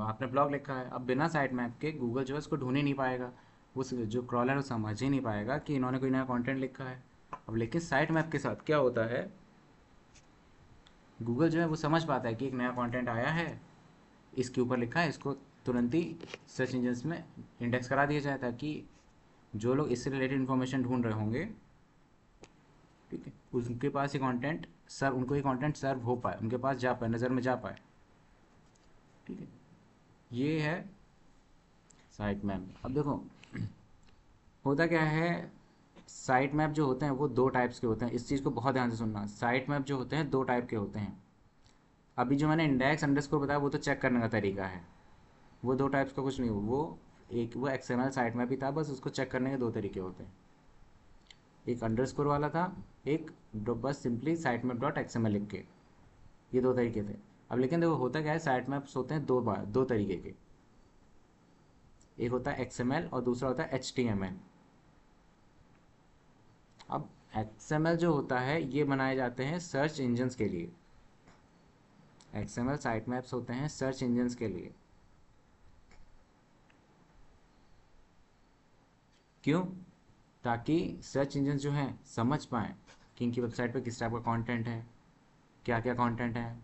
आपने ब्लॉग लिखा है, अब बिना साइट मैप के गूगल जो है उसको ढूंढ ही नहीं पाएगा, उस जो क्रॉलर समझ ही नहीं पाएगा कि इन्होंने कोई नया कंटेंट लिखा है। अब लेकिन साइट मैप के साथ क्या होता है, गूगल जो है वो समझ पाता है कि एक नया कंटेंट आया है, इसके ऊपर लिखा है, इसको तुरंत ही सर्च इंजन में इंडेक्स करा दिया जाए, ताकि जो लोग इससे रिलेटेड इन्फॉर्मेशन ढूंढ रहे होंगे, ठीक है, उनके पास ये कंटेंट सर, उनको ये कंटेंट सर्व हो पाए, उनके पास जा पाए, नज़र में जा पाए। ठीक है, ये है साइट मैप। अब देखो होता क्या है, साइट मैप जो होते हैं वो दो टाइप्स के होते हैं, इस चीज़ को बहुत ध्यान से सुनना। साइट मैप जो होते हैं दो टाइप के होते हैं। अभी जो मैंने इंडेक्स अंडरस्कोर बताया वो तो चेक करने का तरीका है, वो दो टाइप्स का कुछ नहीं, वो एक वो एक्सएमएल साइट मैप ही था, बस उसको चेक करने के दो तरीके होते हैं। एक अंडरस्कोर वाला था, एक बस simply site map dot XML लिख के। ये दो तरीके थे। अब लेकिन देखो होता क्या है, साइट मैप्स होते हैं दो तरीके के। एक होता है एक्सएमएल और दूसरा होता है एचटीएमएल। अब एक्सएमएल जो होता है ये बनाए जाते हैं सर्च इंजन्स के लिए। एक्सएमएल साइट मैप्स होते हैं सर्च इंजन्स के लिए। क्यों? ताकि सर्च इंजन जो हैं समझ पाएँ कि इनकी वेबसाइट पे किस टाइप का कंटेंट है, क्या क्या कंटेंट है,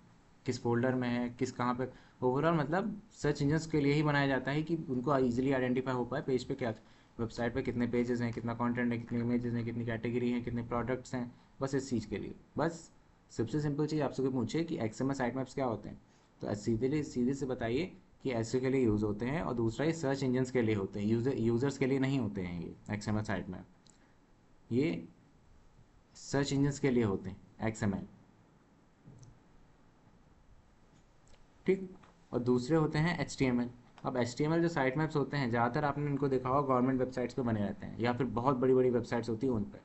किस फोल्डर में है, किस कहाँ पे। ओवरऑल मतलब सर्च इंजन्स के लिए ही बनाया जाता है कि उनको ईजिली आइडेंटिफाई हो पाए पेज पे क्या, वेबसाइट पे कितने पेजेस हैं, कितना कंटेंट है, कितने इमेजेस हैं, कितनी कैटेगरी हैं, कितने प्रोडक्ट्स हैं। बस इस चीज़ के लिए। बस सबसे सिंपल चीज़ आपसे कोई पूछे कि एक्सएमएल साइट मैप्स क्या होते हैं, तो सीधे से बताइए कि ऐसे के लिए यूज़ होते हैं, और दूसरा ये सर्च इंजन्स के लिए होते हैं, यूज़र्स के लिए नहीं होते हैं ये एक्सएमएल साइट मैप। ये सर्च इंजन्स के लिए होते हैं एक्सएमएल। ठीक। और दूसरे होते हैं एच। अब एच जो साइट मैप्स होते हैं, ज़्यादातर आपने इनको देखा होगा गवर्नमेंट वेबसाइट्स पे बने रहते हैं, या फिर बहुत बड़ी बड़ी वेबसाइट्स होती हैं उन पर।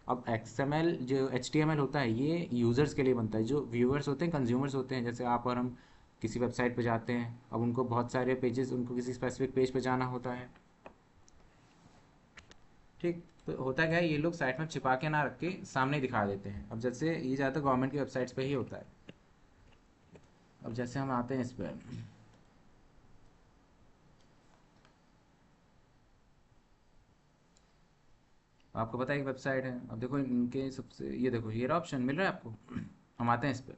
अब एक्सएमएल जो एच होता है ये यूज़र्स के लिए बनता है, जो व्यूअर्स होते हैं, कंज्यूमर्स होते हैं, जैसे आप और हम किसी वेबसाइट पे जाते हैं। अब उनको बहुत सारे पेजेस, उनको किसी स्पेसिफिक पेज पे जाना होता है। ठीक। तो होता क्या है, ये लोग साइट मैप छिपा के ना रख के सामने दिखा देते हैं। अब जैसे ये ज़्यादातर गवर्नमेंट की वेबसाइट्स पे ही होता है। अब जैसे हम आते हैं इस पर, आपको पता है एक वेबसाइट है। अब देखो इनके सबसे, ये देखो ये ऑप्शन मिल रहा है आपको। हम आते हैं इस पर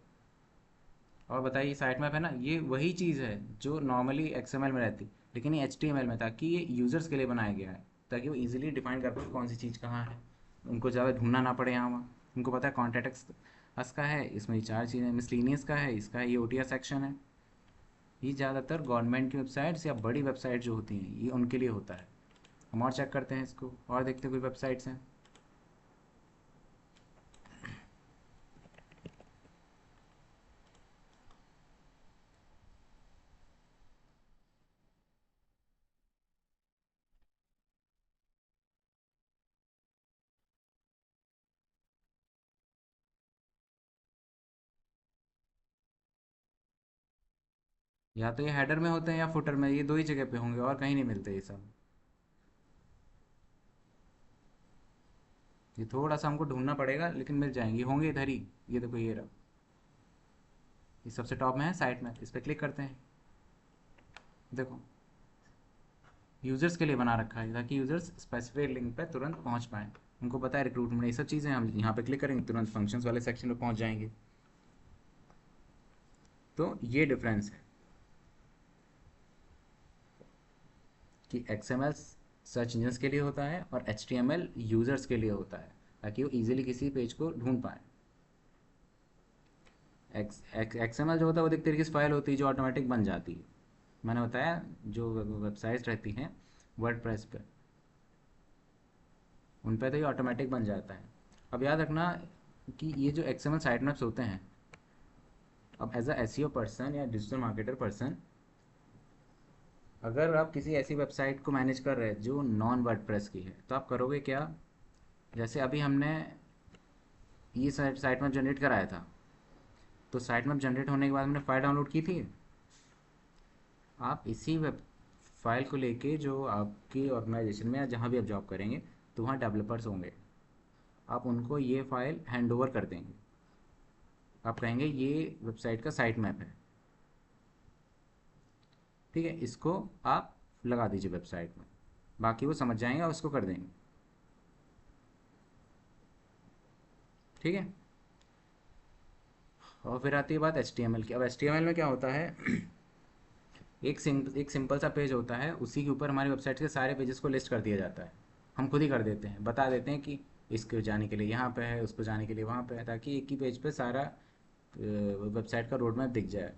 और बताइए, साइट मैप है ना, ये वही चीज़ है जो नॉर्मली एक्सएमएल में रहती, लेकिन ये एचटीएमएल में, ताकि ये यूज़र्स के लिए बनाया गया है, ताकि वो इजीली डिफाइन कर पाए कौन सी चीज़ कहाँ है, उनको ज़्यादा ढूंढना ना पड़े यहाँ वहाँ। उनको पता है कॉन्टेक्स्ट अस का है, इसमें ये चार चीज़ें, मिसलिनियस का है, इसका ये ओटीआर सेक्शन है। ये ज़्यादातर गवर्नमेंट की वेबसाइट्स या बड़ी वेबसाइट जो होती हैं ये उनके लिए होता है। हम और चेक करते हैं इसको और देखते हैं कोई वेबसाइट्स हैं। या तो ये हेडर में होते हैं या फुटर में, ये दो ही जगह पे होंगे और कहीं नहीं मिलते ये सब। ये थोड़ा सा हमको ढूंढना पड़ेगा लेकिन मिल जाएंगे, होंगे इधर ही। ये देखो ये रहा, ये सबसे टॉप में है साइट में, इस पर क्लिक करते हैं। देखो यूज़र्स के लिए बना रखा है ताकि यूज़र्स स्पेसिफिक लिंक पे तुरंत पहुंच पाएँ। उनको पता है रिक्रूटमेंट ये सब चीज़ें, हम यहाँ पे क्लिक करेंगे तुरंत फंक्शंस वाले सेक्शन में पहुंच जाएंगे। तो ये डिफरेंस है कि एक्सएमएल सर्च इंजन्स के लिए होता है और एचटीएमएल यूज़र्स के लिए होता है, ताकि वो इजीली किसी पेज को ढूंढ पाए। एक्सएमएल जो होता है वो एक तरीके से फाइल होती है जो ऑटोमेटिक बन जाती है। मैंने बताया जो वेबसाइट्स रहती हैं वर्डप्रेस पे, उन पे तो ये ऑटोमेटिक बन जाता है। अब याद रखना कि ये जो एक्सएमएल साइट मैप्स होते हैं, अब एज अ एसईओ पर्सन या डिजिटल मार्केटर पर्सन, अगर आप किसी ऐसी वेबसाइट को मैनेज कर रहे हैं जो नॉन वर्डप्रेस की है, तो आप करोगे क्या? जैसे अभी हमने ये साइट मैप जनरेट कराया था, तो साइट मैप जनरेट होने के बाद हमने फ़ाइल डाउनलोड की थी। आप इसी वेब फाइल को लेके जो आपकी ऑर्गेनाइजेशन में या जहाँ भी आप जॉब करेंगे, तो वहाँ डेवलपर्स होंगे, आप उनको ये फ़ाइल हैंड ओवर कर देंगे। आप कहेंगे ये वेबसाइट का साइट मैप है, ठीक है, इसको आप लगा दीजिए वेबसाइट में। बाकी वो समझ जाएंगे और उसको कर देंगे। ठीक है। और फिर आती है बात एच की। अब एच में क्या होता है, एक सिंपल सा पेज होता है, उसी के ऊपर हमारी वेबसाइट के सारे पेजेस को लिस्ट कर दिया जाता है। हम खुद ही कर देते हैं, बता देते हैं कि इसको जाने के लिए यहाँ पे है, उसको जाने के लिए वहाँ पे है, ताकि एक ही पेज पे सारा वेबसाइट का रोड मैप दिख जाए।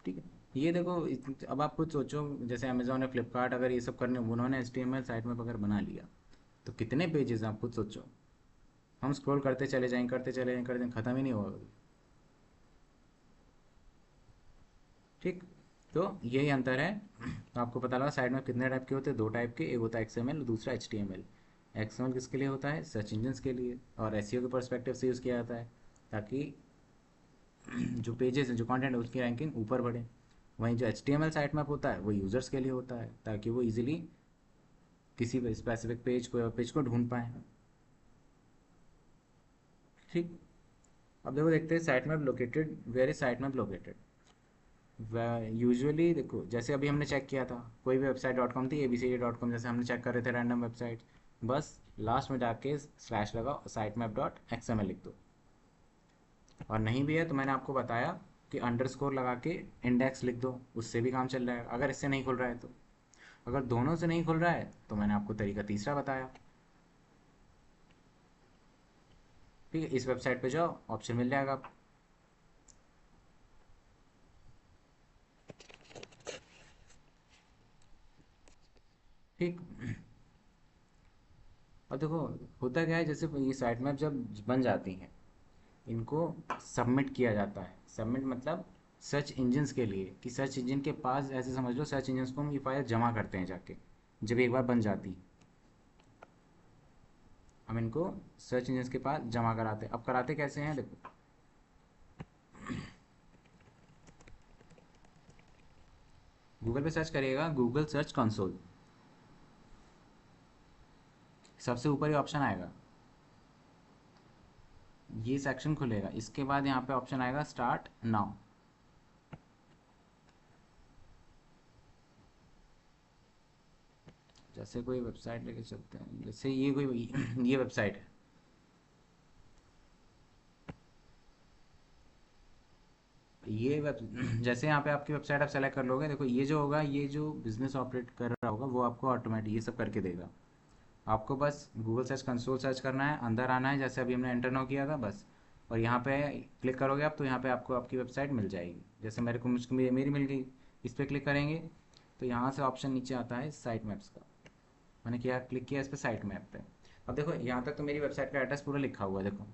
ठीक है। ये देखो अब आप खुद सोचो, जैसे अमेजोन या फ्लिपकार्ट अगर ये सब करने, उन्होंने एच साइट मैप अगर बना लिया, तो कितने पेजेस आप खुद सोचो। हम स्क्रॉल करते चले जाएंगे, करते चले जाएंगे, करते ख़त्म ही नहीं होगा। ठीक। तो यही अंतर है। तो आपको पता लगा साइट मैप कितने टाइप के होते हैं, दो टाइप के, एक होता है एक्सएमएल और दूसरा एचटीएमएल। एक्सएमएल किसके लिए होता है, सर्च इंजन्स के लिए, और एसईओ के पर्सपेक्टिव से यूज़ किया जाता है ताकि जो पेजेस हैं, जो कंटेंट है, उसकी रैंकिंग ऊपर बढ़े। वहीं जो एचटीएमएल साइट मैप होता है वो यूज़र्स के लिए होता है ताकि वो इजीली किसी स्पेसिफिक पेज को ढूंढ पाए। ठीक। अब देखो, देखते हैं site map located, where is site map located. Usually देखो, जैसे अभी हमने चेक किया था, कोई भी वेबसाइट डॉट कॉम थी, abcd.com, जैसे हमने चेक कर रहे थे रैंडम वेबसाइट, बस लास्ट में जाके स्लैश लगाओ, साइट मैप डॉट एक्सएमएल लिख दो। और नहीं भी है तो मैंने आपको बताया कि अंडरस्कोर लगा के इंडेक्स लिख दो, उससे भी काम चल रहा है अगर इससे नहीं खुल रहा है तो। अगर दोनों से नहीं खुल रहा है तो मैंने आपको तरीका तीसरा बताया। ठीक है, इस वेबसाइट पे जाओ, ऑप्शन मिल जाएगा आपको। ठीक। और देखो, होता क्या है, जैसे ये साइट मैप जब बन जाती हैं, इनको सबमिट किया जाता है। सबमिट मतलब सर्च इंजन्स के लिए, कि सर्च इंजन के पास, ऐसे समझ लो सर्च इंजन्स को हम ये फाइल जमा करते हैं जाके, जब एक बार बन जाती, हम इनको सर्च इंजन्स के पास जमा कराते हैं। अब कराते कैसे हैं, देखो, गूगल पे सर्च करिएगा, गूगल सर्च कंसोल, सबसे ऊपर ही ऑप्शन आएगा, ये सेक्शन खुलेगा, इसके बाद यहाँ पे ऑप्शन आएगा स्टार्ट नाउ। जैसे कोई वेबसाइट लेके चलते हैं, जैसे ये कोई ये वेबसाइट है, ये वेब जैसे यहाँ पे आपकी वेबसाइट आप सेलेक्ट कर लोगे, देखो ये जो होगा, ये जो बिजनेस ऑपरेट कर रहा होगा वो आपको ऑटोमेटिक ये सब करके देगा। आपको बस गूगल सर्च कंसोल सर्च करना है, अंदर आना है, जैसे अभी हमने एंटर नाउ किया था बस, और यहाँ पे क्लिक करोगे आप तो यहाँ पे आपको आपकी वेबसाइट मिल जाएगी। जैसे मेरे को मुझको मेरी मिल गई, इस पर क्लिक करेंगे तो यहाँ से ऑप्शन नीचे आता है साइट मैप्स का। मैंने क्या क्लिक किया इस पर, साइट मैप पे। अब देखो यहाँ तक तो मेरी वेबसाइट का एड्रेस पूरा लिखा हुआ है, देखो।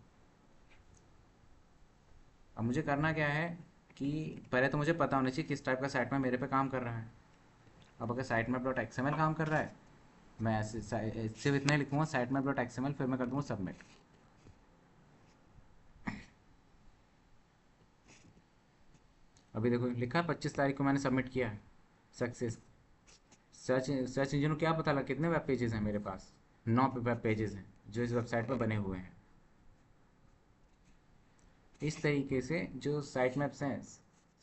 अब मुझे करना क्या है कि पहले तो मुझे पता होना चाहिए किस टाइप का साइट मैप मेरे पे काम कर रहा है। अब अगर site map dot X M L काम कर रहा है, मैं ऐसे सिर्फ इतना ही लिखूंगा, site map dot X M L, फिर मैं कर दूंगा सबमिट। अभी देखो लिखा है 25 तारीख को मैंने सबमिट किया है, सक्सेस। सर्च इंजन को क्या पता लगा कितने वेब पेजेस हैं मेरे पास, 9 वेब पेजेस हैं जो इस वेबसाइट पर बने हुए हैं। इस तरीके से जो साइट मैप्स हैं,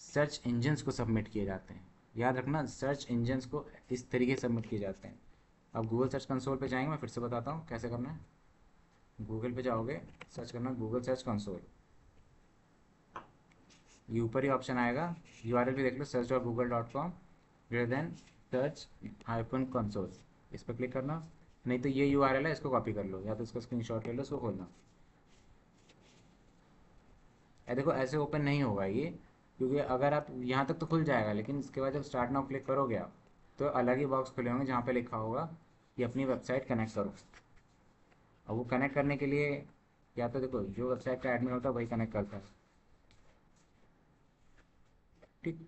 सर्च इंजन्स को सबमिट किए जाते हैं। याद रखना, सर्च इंजन्स को इस तरीके से सबमिट किए जाते हैं। अब गूगल सर्च कंसोल पे जाएंगे, मैं फिर से बताता हूँ कैसे करना है। गूगल पे जाओगे, सर्च करना गूगल सर्च कंसोल, ये ऊपर ही ऑप्शन आएगा, यूआरएल भी देख लो, search.google.com greater than search hyphen console, इस पर क्लिक करना। नहीं तो ये यूआरएल है, इसको कॉपी कर लो, या तो इसका स्क्रीनशॉट ले लो, इसको खोलना। देखो ऐसे ओपन नहीं होगा ये, क्योंकि अगर आप यहाँ तक तो खुल जाएगा, लेकिन इसके बाद जब स्टार्ट नाउ क्लिक करोगे आप, तो अलग ही बॉक्स खुले होंगे जहाँ पे लिखा होगा कि अपनी वेबसाइट कनेक्ट करो। और वो कनेक्ट करने के लिए, या तो देखो जो वेबसाइट का एडमिन होता है वही कनेक्ट करता है। ठीक।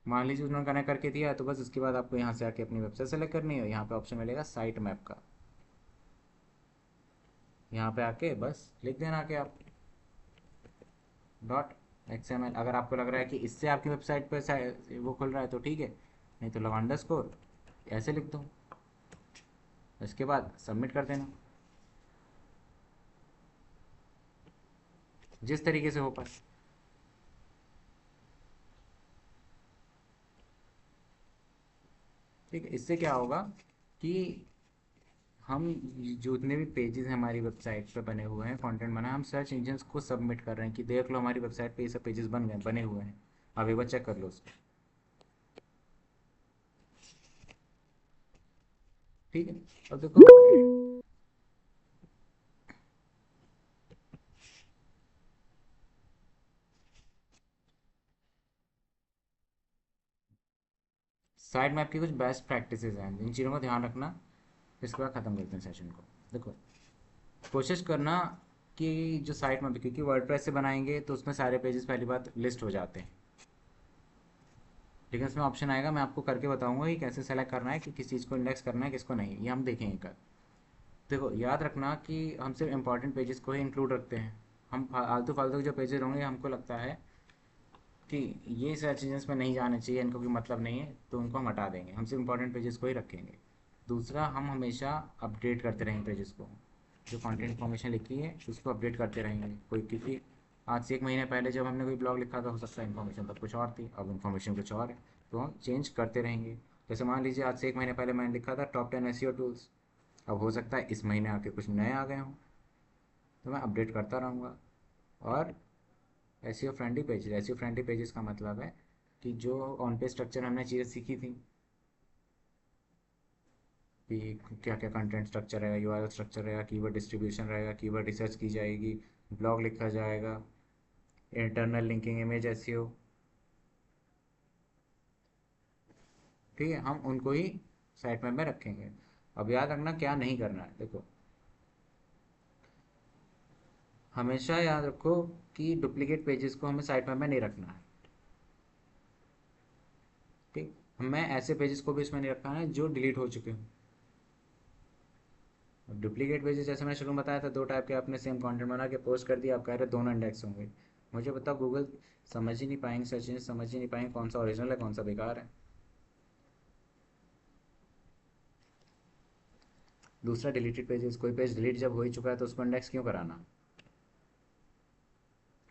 मान लीजिए उन्होंने कनेक्ट करके दिया, तो बस उसके बाद आपको यहाँ से आके अपनी वेबसाइट सेलेक्ट करनी है, यहाँ पे ऑप्शन मिलेगा साइट मैप का, यहाँ पे आके बस लिख देना आके आप डॉट XML। अगर आपको लग रहा है कि इससे आपकी वेबसाइट पर वो खुल रहा है तो ठीक है, नहीं तो लव अंडरस्कोर ऐसे लिख दो, इसके बाद सबमिट कर देना, जिस तरीके से हो पाए। ठीक है, इससे क्या होगा कि हम जो जितने भी पेजेस हैं हमारी वेबसाइट पे बने हुए हैं, कंटेंट बना है, हम सर्च इंजन्स को सबमिट कर रहे हैं कि देख लो हमारी वेबसाइट पे ये सब पेजेस बन गए, बने हुए हैं, आप एक बार चेक कर लो उसको। ठीक है। अब देखो, साइड मैप की कुछ बेस्ट प्रैक्टिसेस हैं, इन चीज़ों का ध्यान रखना। इसके बाद ख़त्म करते हैं सेशन को। देखो, कोशिश करना कि जो साइट मैप, क्योंकि वर्डप्रेस से बनाएंगे तो उसमें सारे पेजेस पहली बात लिस्ट हो जाते हैं। लेकिन इसमें ऑप्शन आएगा, मैं आपको करके बताऊंगा कि कैसे सेलेक्ट करना है कि किस चीज़ को इंडेक्स करना है किसको नहीं, ये हम देखेंगे कल। देखो याद रखना कि हम सिर्फ इंपॉर्टेंट पेजेस को ही इंक्लूड रखते हैं। हम आलतू फालतू के जो पेजेस होंगे हमको लगता है कि ये सर्च इंजन्स में नहीं जाने चाहिए, इनको कोई मतलब नहीं है, तो उनको हम हटा देंगे। हम सिर्फ इंपॉर्टेंट पेजेस को ही रखेंगे। दूसरा, हम हमेशा अपडेट करते रहेंगे पेजेस को, जो कंटेंट इन्फॉर्मेशन लिखी है उसको अपडेट करते रहेंगे। कोई क्योंकि आज से 1 महीने पहले जब हमने कोई ब्लॉग लिखा था, हो सकता है इन्फॉर्मेशन तब कुछ और थी, अब इन्फॉर्मेशन कुछ और है, तो हम चेंज करते रहेंगे। जैसे मान लीजिए आज से 1 महीने पहले मैंने लिखा था टॉप 10 एसईओ टूल्स, अब हो सकता है इस महीने आके कुछ नए आ गए हों, तो मैं अपडेट करता रहूँगा। और एसईओ फ्रेंडली पेजेस का मतलब है कि जो ऑन पेज स्ट्रक्चर हमने चीज़ें सीखी थी कि क्या क्या कंटेंट स्ट्रक्चर रहेगा, यूआरएल स्ट्रक्चर रहेगा, कीवर्ड डिस्ट्रीब्यूशन रहेगा, कीवर्ड रिसर्च की जाएगी, ब्लॉग लिखा जाएगा, इंटरनल लिंकिंग, इमेज एसईओ, ठीक है, हम उनको ही साइट मैप में रखेंगे। अब याद रखना क्या नहीं करना है। देखो हमेशा याद रखो कि डुप्लीकेट पेजेस को हमें साइट मैप में नहीं रखना है, ठीक। हमें ऐसे पेजेस को भी इसमें नहीं रखना है जो डिलीट हो चुके हों। डुप्लीकेट पेजेस जैसे मैंने शुरू में बताया था, दो टाइप के, आपने सेम कंटेंट बना के पोस्ट कर दिया, आप कह रहे दोनों इंडेक्स होंगे। मुझे बताओ गूगल समझ ही नहीं पाएंगे, सर्च इंजन समझ ही नहीं पाएंगे कौन सा ओरिजिनल है कौन सा बेकार है। दूसरा, डिलीटेड पेजेस, कोई पेज डिलीट जब हो ही चुका है तो उसको इंडेक्स क्यों कराना,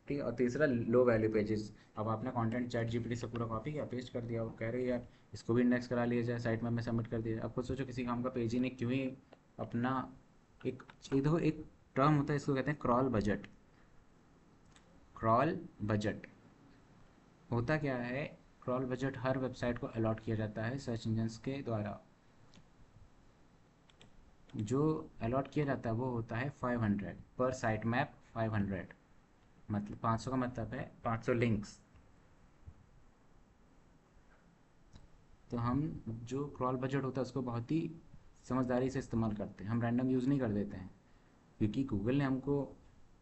ठीक है। और तीसरा, लो वैल्यू पेजेस, अब आपने कंटेंट चैट जीपीटी से पूरा कॉपी किया पेस्ट कर दिया, वो कह रहे यार इसको भी इंडेक्स करा लिया जाए, साइट में सबमिट कर दिया। अब खुद सोचो किसी काम का पेज ही नहीं, क्यों ही अपना एक, देखो एक टर्म होता है इसको कहते हैं क्रॉल बजट। क्रॉल बजट होता क्या है? क्रॉल बजट हर वेबसाइट को अलॉट किया जाता है सर्च इंजन्स के द्वारा। जो अलॉट किया जाता है वो होता है 500 पर साइट मैप। 500 मतलब 500 का मतलब है 500 लिंक्स। तो हम जो क्रॉल बजट होता है उसको बहुत ही समझदारी से इस्तेमाल करते हैं, हम रैंडम यूज़ नहीं कर देते हैं। क्योंकि गूगल ने हमको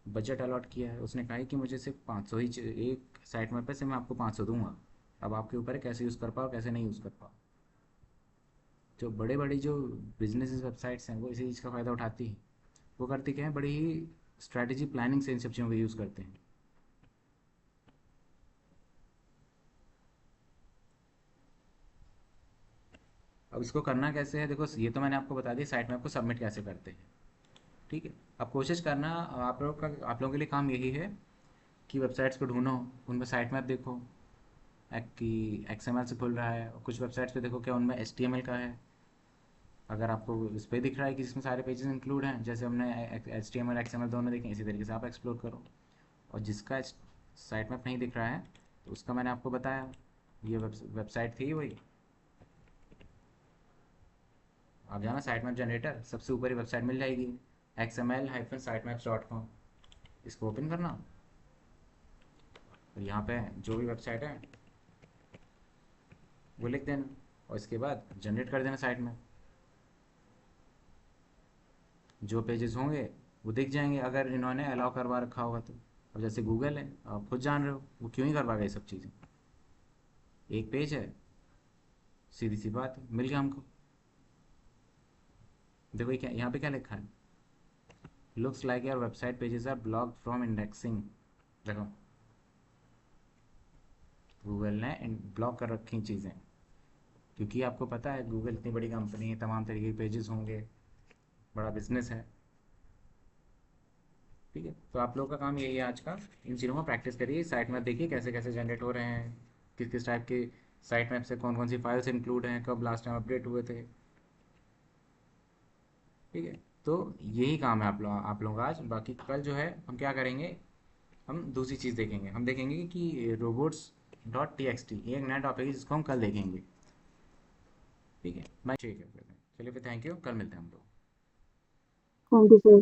बजट अलॉट किया है, उसने कहा है कि मुझे सिर्फ 500 ही एक साइट मैप पे से मैं आपको 500 दूंगा। अब आपके ऊपर है कैसे यूज़ कर पाओ कैसे नहीं यूज़ कर पाओ। जो बड़े बड़ी जो बिजनेस वेबसाइट्स हैं वो इसी चीज़ का फ़ायदा उठाती हैं। वो करती क्या है, बड़ी ही स्ट्रैटेजी प्लानिंग से इन सब चीज़ों को यूज़ करते हैं। अब इसको करना कैसे है, देखो ये तो मैंने आपको बता दिया साइट मैप को सबमिट कैसे करते हैं, ठीक है। अब कोशिश करना, आप लोगों के लिए काम यही है कि वेबसाइट्स को ढूंढो, उनमें साइट मैप देखो कि एक्सएमएल से खुल रहा है, और कुछ वेबसाइट्स पे देखो क्या उनमें एचटीएमएल का है। अगर आपको इस पर दिख रहा है कि इसमें सारे पेजेस इंक्लूड हैं, जैसे हमने एचटीएमएल एक्सएमएल दोनों देखें, इसी तरीके से आप एक्सप्लोर करो। और जिसका साइट मैप नहीं दिख रहा है तो उसका मैंने आपको बताया, ये वेबसाइट थी वही। आप जाना साइट मैप जनरेटर, सबसे ऊपर ही वेबसाइट मिल जाएगी, xml-sitemaps.com। इसको ओपन करना और यहाँ पे जो भी वेबसाइट है वो लिख देना, और इसके बाद जनरेट कर देना साइट में। जो पेजेस होंगे वो दिख जाएंगे अगर इन्होंने अलाउ करवा रखा होगा तो। अब जैसे गूगल है, आप खुद जान रहे हो वो क्यों ही करवा गए सब चीज़ें। एक पेज है, सीधी सी बात है, मिल गया हमको। देखो ये क्या, यहाँ पे क्या लिखा है, looks like your website pages are blocked from indexing. देखो गूगल ने ब्लॉक कर रखी चीज़ें, क्योंकि आपको पता है गूगल इतनी बड़ी कंपनी है, तमाम तरीके के पेजेस होंगे, बड़ा बिजनेस है, ठीक है। तो आप लोगों का काम यही है आज का, इन चीज़ों को प्रैक्टिस करिए, साइट मैप देखिए कैसे कैसे जनरेट हो रहे हैं, किस किस टाइप के साइट मैप से कौन कौन सी फाइल्स इंक्लूड हैं, कब लास्ट टाइम अपडेट हुए थे, ठीक है। तो यही काम है आप लोगों का आज। बाकी कल जो है हम क्या करेंगे, हम दूसरी चीज़ देखेंगे, हम देखेंगे कि robots dot T x T, ये एक नया टॉपिक है जिसको हम कल देखेंगे, ठीक है। मैं ठीक है फिर, चलिए फिर, थैंक यू, कल मिलते हैं हम लोग। Thank you sir.